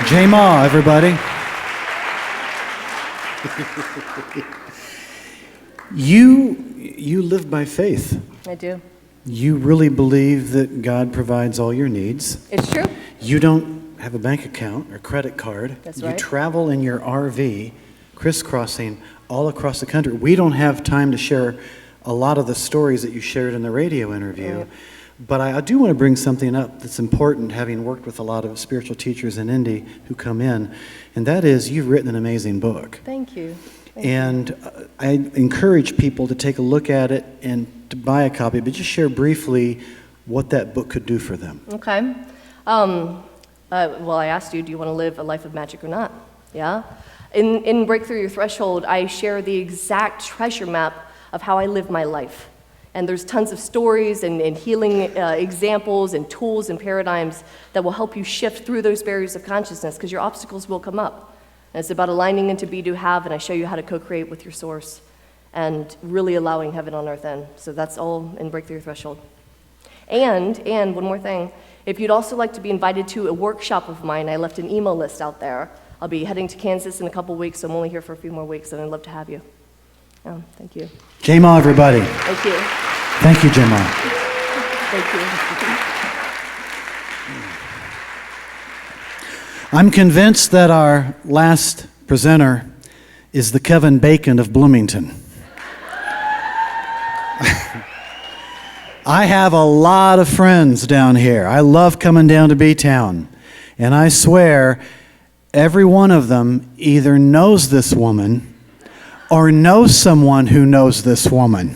J-Ma, everybody. You live by faith. I do. You really believe that God provides all your needs. It's true. You don't have a bank account or credit card. That's You right. travel in your RV, crisscrossing all across the country. We don't have time to share a lot of the stories that you shared in the radio interview. Right. But I do want to bring something up that's important, having worked with a lot of spiritual teachers in Indy who come in, and that is you've written an amazing book. Thank you. And I encourage people to take a look at it and to buy a copy, but just share briefly what that book could do for them. Okay. Well, I asked you, do you want to live a life of magic or not? Yeah? In Breakthrough Your Threshold, I share the exact treasure map of how I live my life. And there's tons of stories and healing examples and tools and paradigms that will help you shift through those barriers of consciousness, because your obstacles will come up. And it's about aligning into be, do, have, and I show you how to co-create with your source and really allowing heaven on earth in. So that's all in Breakthrough Your Threshold. And one more thing, if you'd also like to be invited to a workshop of mine, I left an email list out there. I'll be heading to Kansas in a couple weeks, so I'm only here for a few more weeks, and I'd love to have you. Thank you. J-Ma, everybody. Thank you. Thank you, J-Ma. Thank you. I'm convinced that our last presenter is the Kevin Bacon of Bloomington. I have a lot of friends down here. I love coming down to B-Town. And I swear, every one of them either knows this woman or knows someone who knows this woman.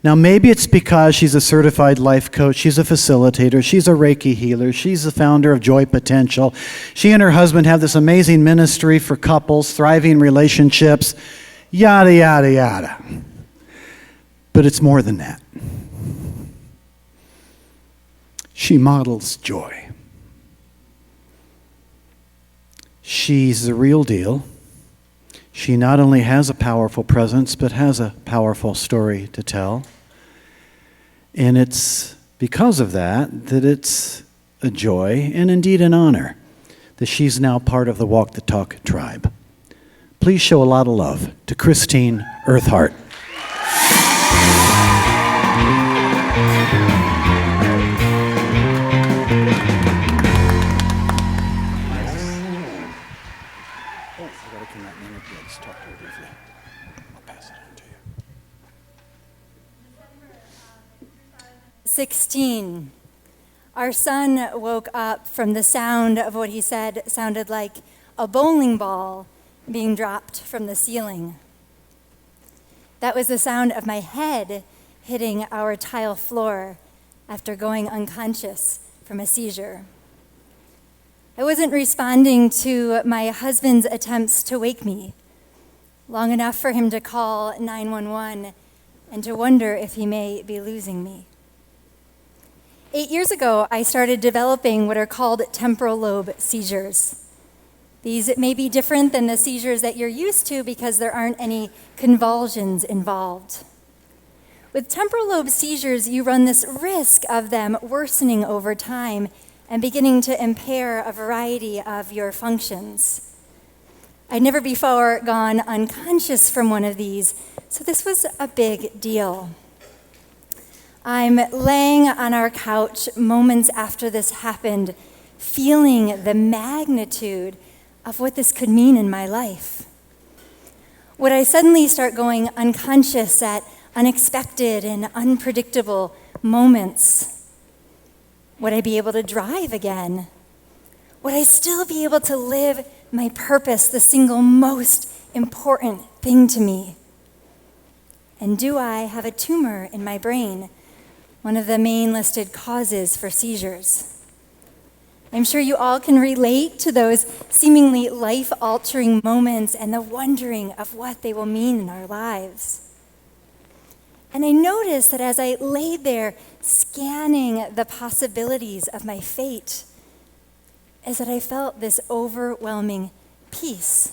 Now, maybe it's because she's a certified life coach, she's a facilitator, she's a Reiki healer, she's the founder of Joy Potential. She and her husband have this amazing ministry for couples, thriving relationships, yada, yada, yada. But it's more than that. She models joy. She's the real deal. She not only has a powerful presence, but has a powerful story to tell. And it's because of that it's a joy and indeed an honor that she's now part of the Walk the Talk tribe. Please show a lot of love to Christine Earthhart. Talk to her briefly. I'll pass it on to you. 16. Our son woke up from the sound of what he said sounded like a bowling ball being dropped from the ceiling. That was the sound of my head hitting our tile floor after going unconscious from a seizure. I wasn't responding to my husband's attempts to wake me long enough for him to call 911 and to wonder if he may be losing me. 8 years ago, I started developing what are called temporal lobe seizures. These may be different than the seizures that you're used to because there aren't any convulsions involved. With temporal lobe seizures, you run this risk of them worsening over time and beginning to impair a variety of your functions. I'd never before gone unconscious from one of these, so this was a big deal. I'm laying on our couch moments after this happened, feeling the magnitude of what this could mean in my life. Would I suddenly start going unconscious at unexpected and unpredictable moments? Would I be able to drive again? Would I still be able to live my purpose, the single most important thing to me? And do I have a tumor in my brain, one of the main listed causes for seizures? I'm sure you all can relate to those seemingly life-altering moments and the wondering of what they will mean in our lives. And I noticed that as I laid there scanning the possibilities of my fate, is that I felt this overwhelming peace.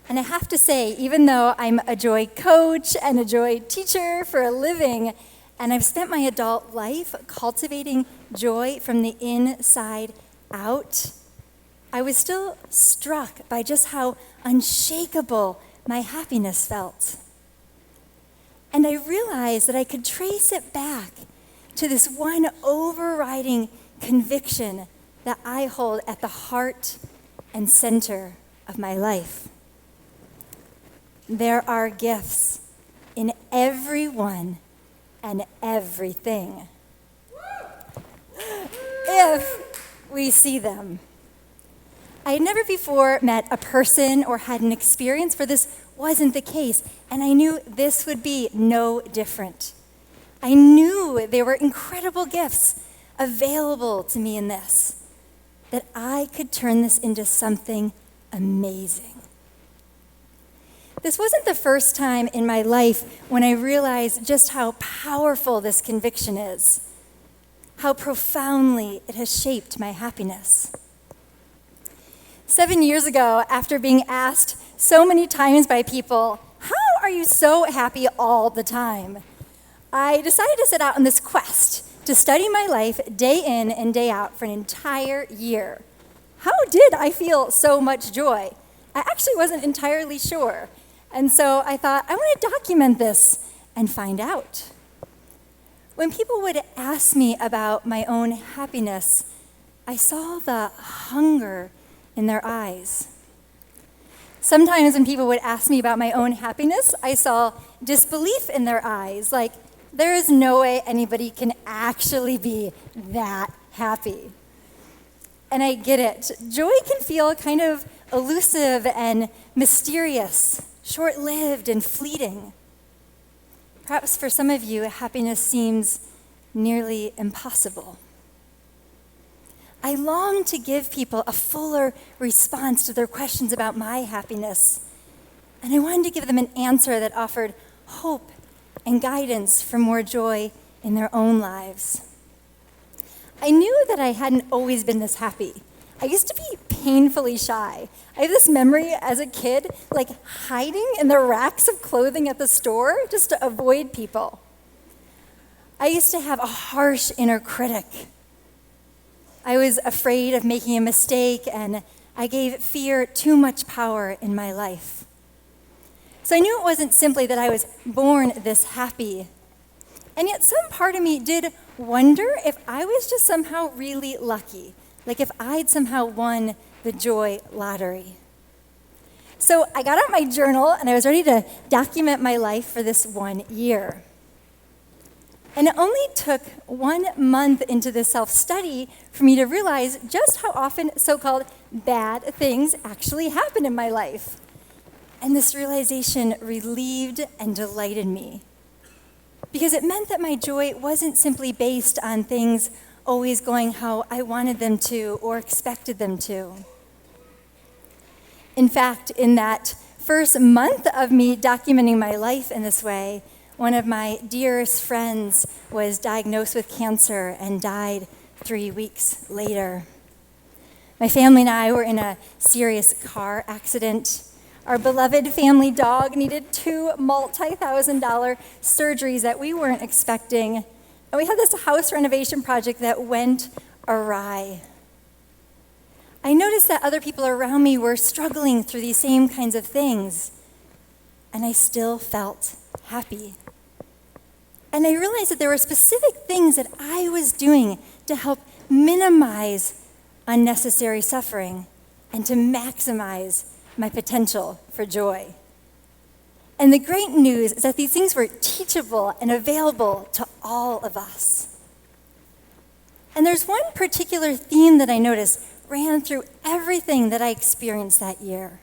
And I have to say, even though I'm a joy coach and a joy teacher for a living, and I've spent my adult life cultivating joy from the inside out, I was still struck by just how unshakable my happiness felt. And I realized that I could trace it back to this one overriding conviction that I hold at the heart and center of my life. There are gifts in everyone and everything, if we see them. I had never before met a person or had an experience where this wasn't the case, and I knew this would be no different. I knew there were incredible gifts available to me in this, that I could turn this into something amazing. This wasn't the first time in my life when I realized just how powerful this conviction is, how profoundly it has shaped my happiness. 7 years ago, after being asked so many times by people, "How are you so happy all the time?" I decided to set out on this quest to study my life day in and day out for an entire year. How did I feel so much joy? I actually wasn't entirely sure. And so I thought, I want to document this and find out. When people would ask me about my own happiness, I saw the hunger in their eyes. Sometimes when people would ask me about my own happiness, I saw disbelief in their eyes, like, there is no way anybody can actually be that happy. And I get it. Joy can feel kind of elusive and mysterious, short-lived and fleeting. Perhaps for some of you, happiness seems nearly impossible. I long to give people a fuller response to their questions about my happiness, and I wanted to give them an answer that offered hope and guidance for more joy in their own lives. I knew that I hadn't always been this happy. I used to be painfully shy. I have this memory as a kid, like hiding in the racks of clothing at the store just to avoid people. I used to have a harsh inner critic. I was afraid of making a mistake, and I gave fear too much power in my life. So I knew it wasn't simply that I was born this happy, and yet some part of me did wonder if I was just somehow really lucky, like if I'd somehow won the joy lottery. So I got out my journal, and I was ready to document my life for this 1 year. And it only took 1 month into this self-study for me to realize just how often so-called bad things actually happen in my life. And this realization relieved and delighted me, because it meant that my joy wasn't simply based on things always going how I wanted them to or expected them to. In fact, in that first month of me documenting my life in this way, one of my dearest friends was diagnosed with cancer and died 3 weeks later. My family and I were in a serious car accident. Our beloved family dog needed 2 multi-thousand-dollar surgeries that we weren't expecting. And we had this house renovation project that went awry. I noticed that other people around me were struggling through these same kinds of things, and I still felt happy. And I realized that there were specific things that I was doing to help minimize unnecessary suffering and to maximize my potential for joy. And the great news is that these things were teachable and available to all of us. And there's one particular theme that I noticed ran through everything that I experienced that year.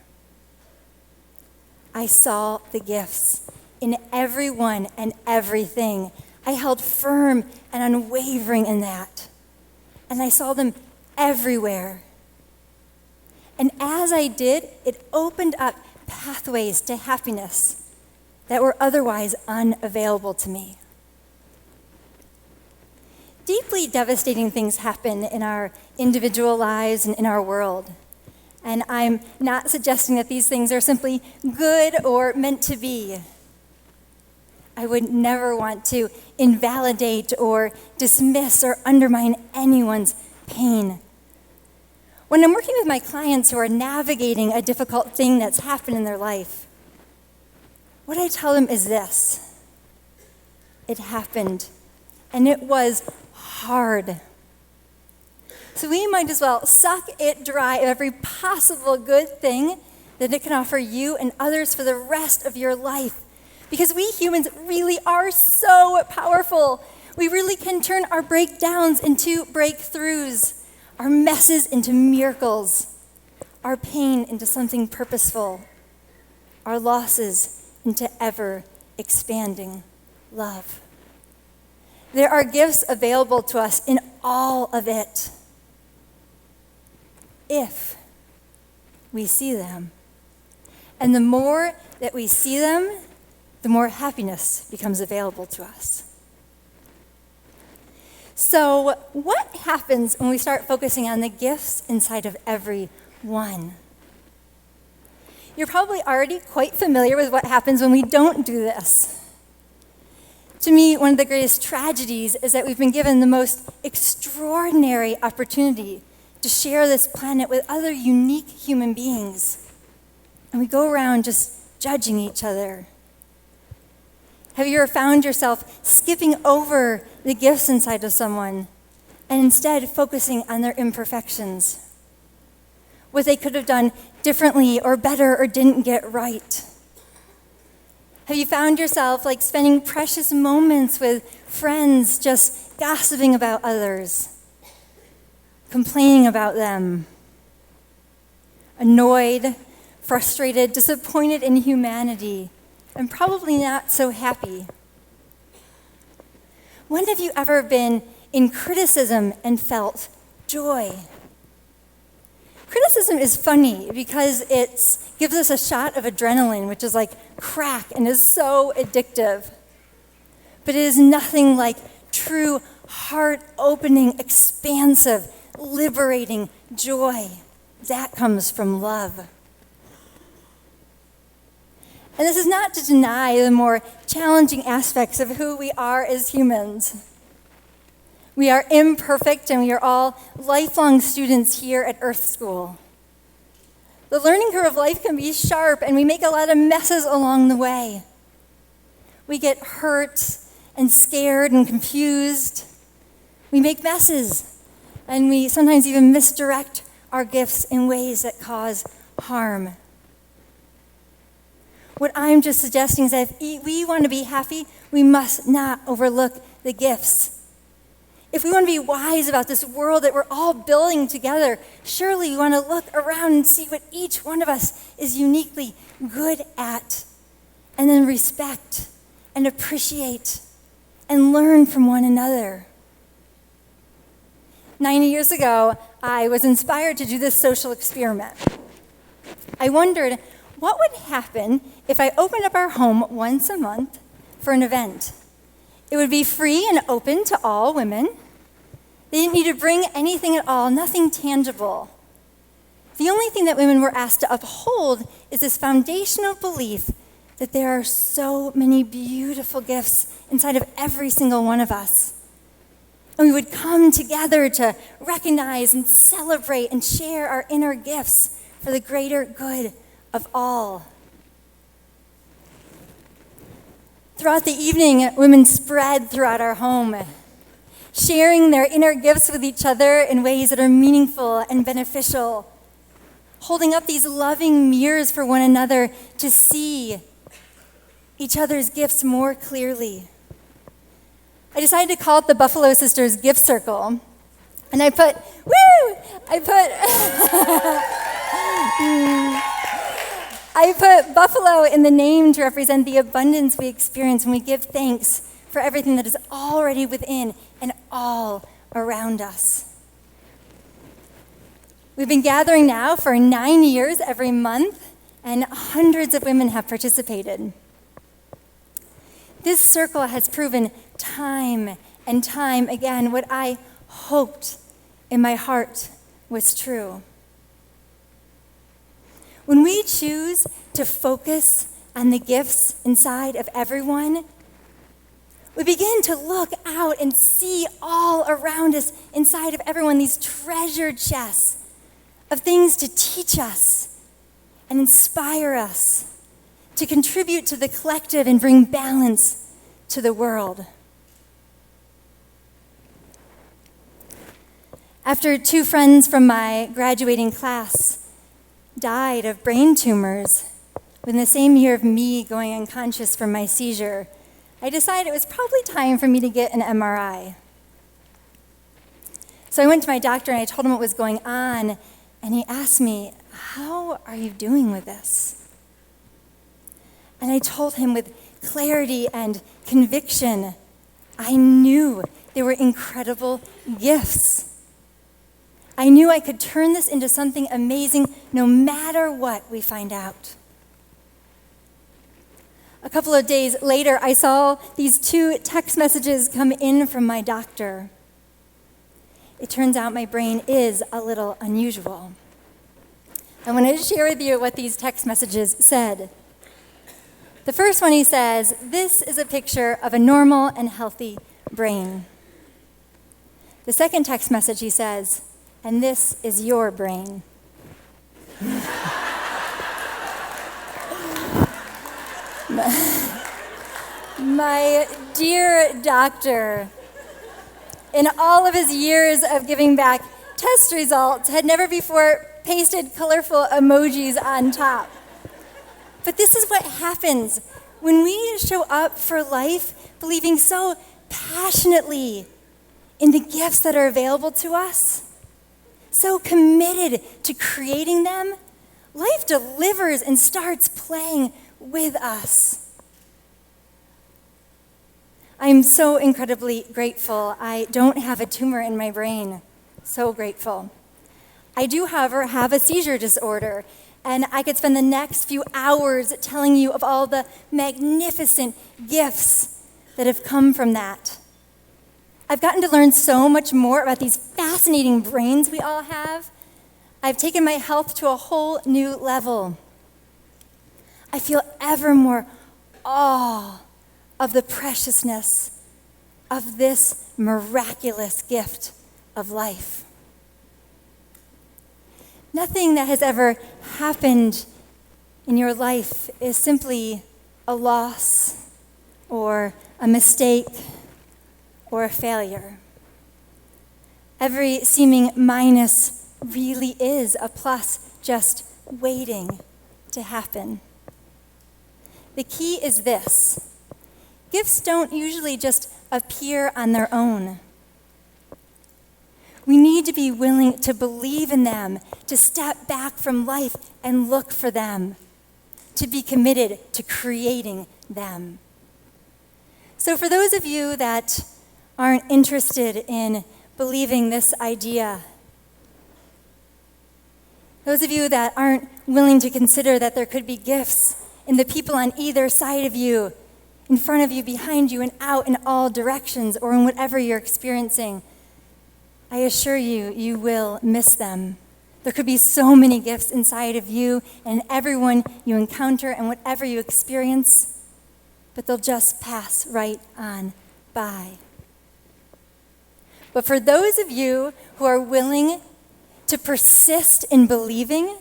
I saw the gifts in everyone and everything. I held firm and unwavering in that. And I saw them everywhere. And as I did, it opened up pathways to happiness that were otherwise unavailable to me. Deeply devastating things happen in our individual lives and in our world. And I'm not suggesting that these things are simply good or meant to be. I would never want to invalidate or dismiss or undermine anyone's pain. When I'm working with my clients who are navigating a difficult thing that's happened in their life, what I tell them is this: it happened, and it was hard. So we might as well suck it dry of every possible good thing that it can offer you and others for the rest of your life. Because we humans really are so powerful. We really can turn our breakdowns into breakthroughs, our messes into miracles, our pain into something purposeful, our losses into ever-expanding love. There are gifts available to us in all of it, if we see them. And the more that we see them, the more happiness becomes available to us. So, what happens when we start focusing on the gifts inside of everyone? You're probably already quite familiar with what happens when we don't do this. To me, one of the greatest tragedies is that we've been given the most extraordinary opportunity to share this planet with other unique human beings. And we go around just judging each other. Have you ever found yourself skipping over the gifts inside of someone and instead focusing on their imperfections? What they could have done differently or better or didn't get right? Have you found yourself like spending precious moments with friends just gossiping about others, complaining about them, annoyed, frustrated, disappointed in humanity, and probably not so happy? When have you ever been in criticism and felt joy? Criticism is funny because it gives us a shot of adrenaline, which is like crack and is so addictive. But it is nothing like true, heart-opening, expansive, liberating joy. That comes from love. And this is not to deny the more challenging aspects of who we are as humans. We are imperfect, and we are all lifelong students here at Earth School. The learning curve of life can be sharp, and we make a lot of messes along the way. We get hurt and scared and confused. We make messes, and we sometimes even misdirect our gifts in ways that cause harm. What I'm just suggesting is that if we want to be happy, we must not overlook the gifts. If we want to be wise about this world that we're all building together, surely we want to look around and see what each one of us is uniquely good at, and then respect and appreciate and learn from one another. 9 years ago, I was inspired to do this social experiment. I wondered, what would happen if I opened up our home once a month for an event? It would be free and open to all women. They didn't need to bring anything at all, nothing tangible. The only thing that women were asked to uphold is this foundational belief that there are so many beautiful gifts inside of every single one of us. And we would come together to recognize and celebrate and share our inner gifts for the greater good of all. Throughout the evening, women spread throughout our home, sharing their inner gifts with each other in ways that are meaningful and beneficial, holding up these loving mirrors for one another to see each other's gifts more clearly. I decided to call it the Buffalo Sisters Gift Circle, and I put I put buffalo in the name to represent the abundance we experience when we give thanks for everything that is already within and all around us. We've been gathering now for 9 years every month, and hundreds of women have participated. This circle has proven time and time again what I hoped in my heart was true. When we choose to focus on the gifts inside of everyone, we begin to look out and see all around us, inside of everyone, these treasure chests of things to teach us and inspire us, to contribute to the collective and bring balance to the world. After 2 friends from my graduating class died of brain tumors within the same year of me going unconscious from my seizure, I decided it was probably time for me to get an MRI. So I went to my doctor and I told him what was going on, and he asked me, "How are you doing with this?" And I told him with clarity and conviction, I knew they were incredible gifts. I knew I could turn this into something amazing no matter what we find out. A couple of days later, I saw these 2 text messages come in from my doctor. It turns out my brain is a little unusual. I want to share with you what these text messages said. The first one, he says, "This is a picture of a normal and healthy brain." The second text message, he says, "And this is your brain." My dear doctor, in all of his years of giving back test results, had never before pasted colorful emojis on top. But this is what happens when we show up for life believing so passionately in the gifts that are available to us, so committed to creating them. Life delivers and starts playing with us. I'm so incredibly grateful I don't have a tumor in my brain. So grateful. I do, however, have a seizure disorder, and I could spend the next few hours telling you of all the magnificent gifts that have come from that. I've gotten to learn so much more about these fascinating brains we all have. I've taken my health to a whole new level. I feel ever more awe of the preciousness of this miraculous gift of life. Nothing that has ever happened in your life is simply a loss or a mistake or a failure. Every seeming minus really is a plus, just waiting to happen. The key is this: gifts don't usually just appear on their own. We need to be willing to believe in them, to step back from life and look for them, to be committed to creating them. So for those of you that aren't interested in believing this idea, those of you that aren't willing to consider that there could be gifts in the people on either side of you, in front of you, behind you, and out in all directions, or in whatever you're experiencing, I assure you, you will miss them. There could be so many gifts inside of you and everyone you encounter and whatever you experience, but they'll just pass right on by. But for those of you who are willing to persist in believing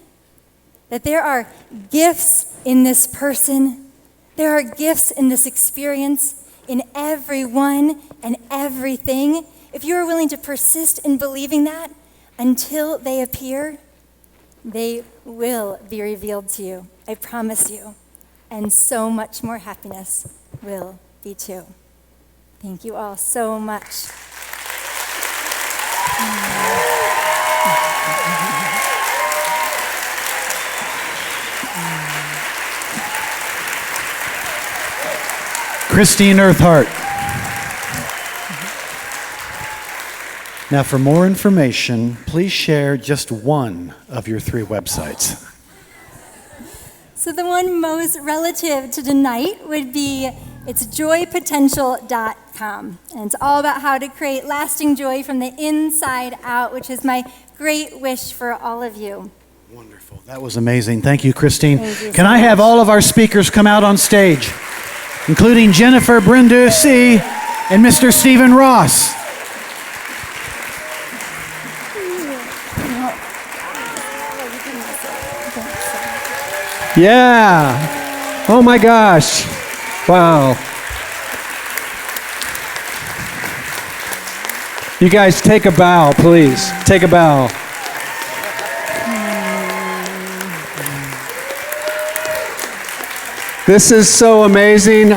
that there are gifts in this person, there are gifts in this experience, in everyone and everything, if you are willing to persist in believing that until they appear, they will be revealed to you. I promise you. And so much more happiness will be too. Thank you all so much. Christine Earthart. Now, for more information, please share just one of your 3 websites. So the one most relative to tonight would be it's joypotential.com. And it's all about how to create lasting joy from the inside out, which is my great wish for all of you. Wonderful. That was amazing. Thank you, Christine. Can I have all of our speakers come out on stage, including Jennifer Brindisi and Mr. Stephen Ross? Yeah. Oh my gosh. Wow. You guys take a bow, please. Take a bow. This is so amazing.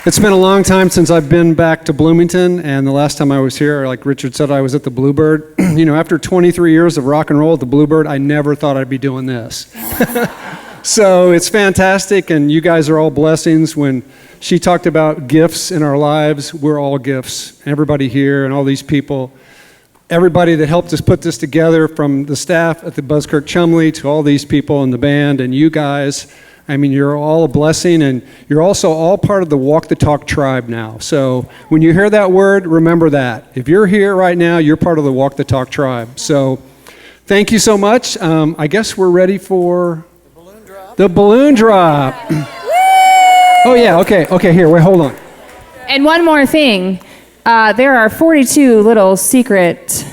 It's been a long time since I've been back to Bloomington, and the last time I was here, like Richard said, I was at the Bluebird. You know, after 23 years of rock and roll at the Bluebird, I never thought I'd be doing this. So it's fantastic, and you guys are all blessings. When she talked about gifts in our lives, we're all gifts. Everybody here and all these people, everybody that helped us put this together, from the staff at the Buskirk Chumley to all these people in the band and you guys. I mean, you're all a blessing, and you're also all part of the Walk the Talk tribe now. So when you hear that word, remember that. If you're here right now, you're part of the Walk the Talk tribe. So thank you so much. I guess we're ready for the balloon drop. Oh, yeah, okay, here, wait, hold on. And one more thing. There are 42 little secret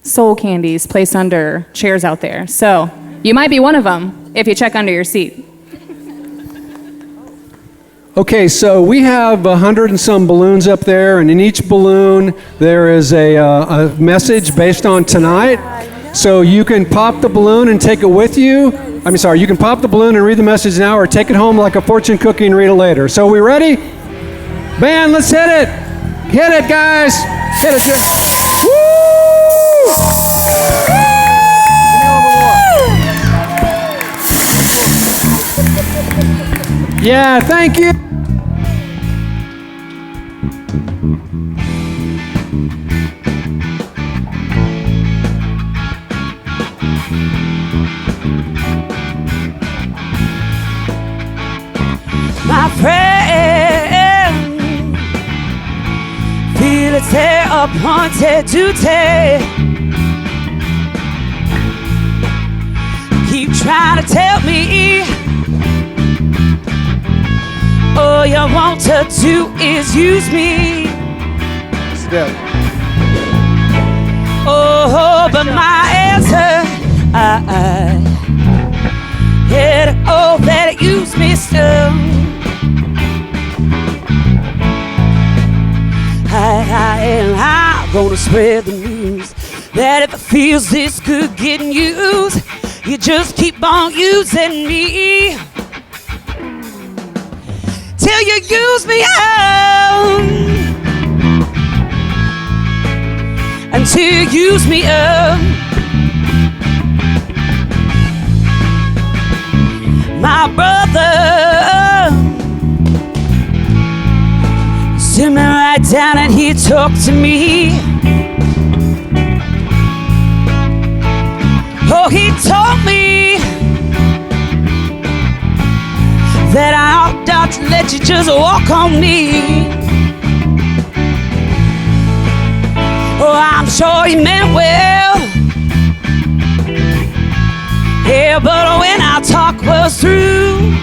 soul candies placed under chairs out there. So you might be one of them if you check under your seat. Okay, so we have 100 and some balloons up there, and in each balloon there is a message based on tonight. So you can pop the balloon and take it with you. You can pop the balloon and read the message now, or take it home like a fortune cookie and read it later. So are we ready? Band, let's hit it. Hit it, guys. Hit it, Jim. Woo! Yeah, thank you. My friend, feel it tear up, haunted to tear. Keep trying to tell me all you want to do is use me. Step. Oh, but my answer, I better use me still. I'm gonna spread the news that if it feels this good getting used, you just keep on using me till you use me up, until you use me up. My brother sit me right down and he talked to me. Oh, he told me that I ought not to let you just walk on me. Oh, I'm sure he meant well. Yeah, but when our talk was through,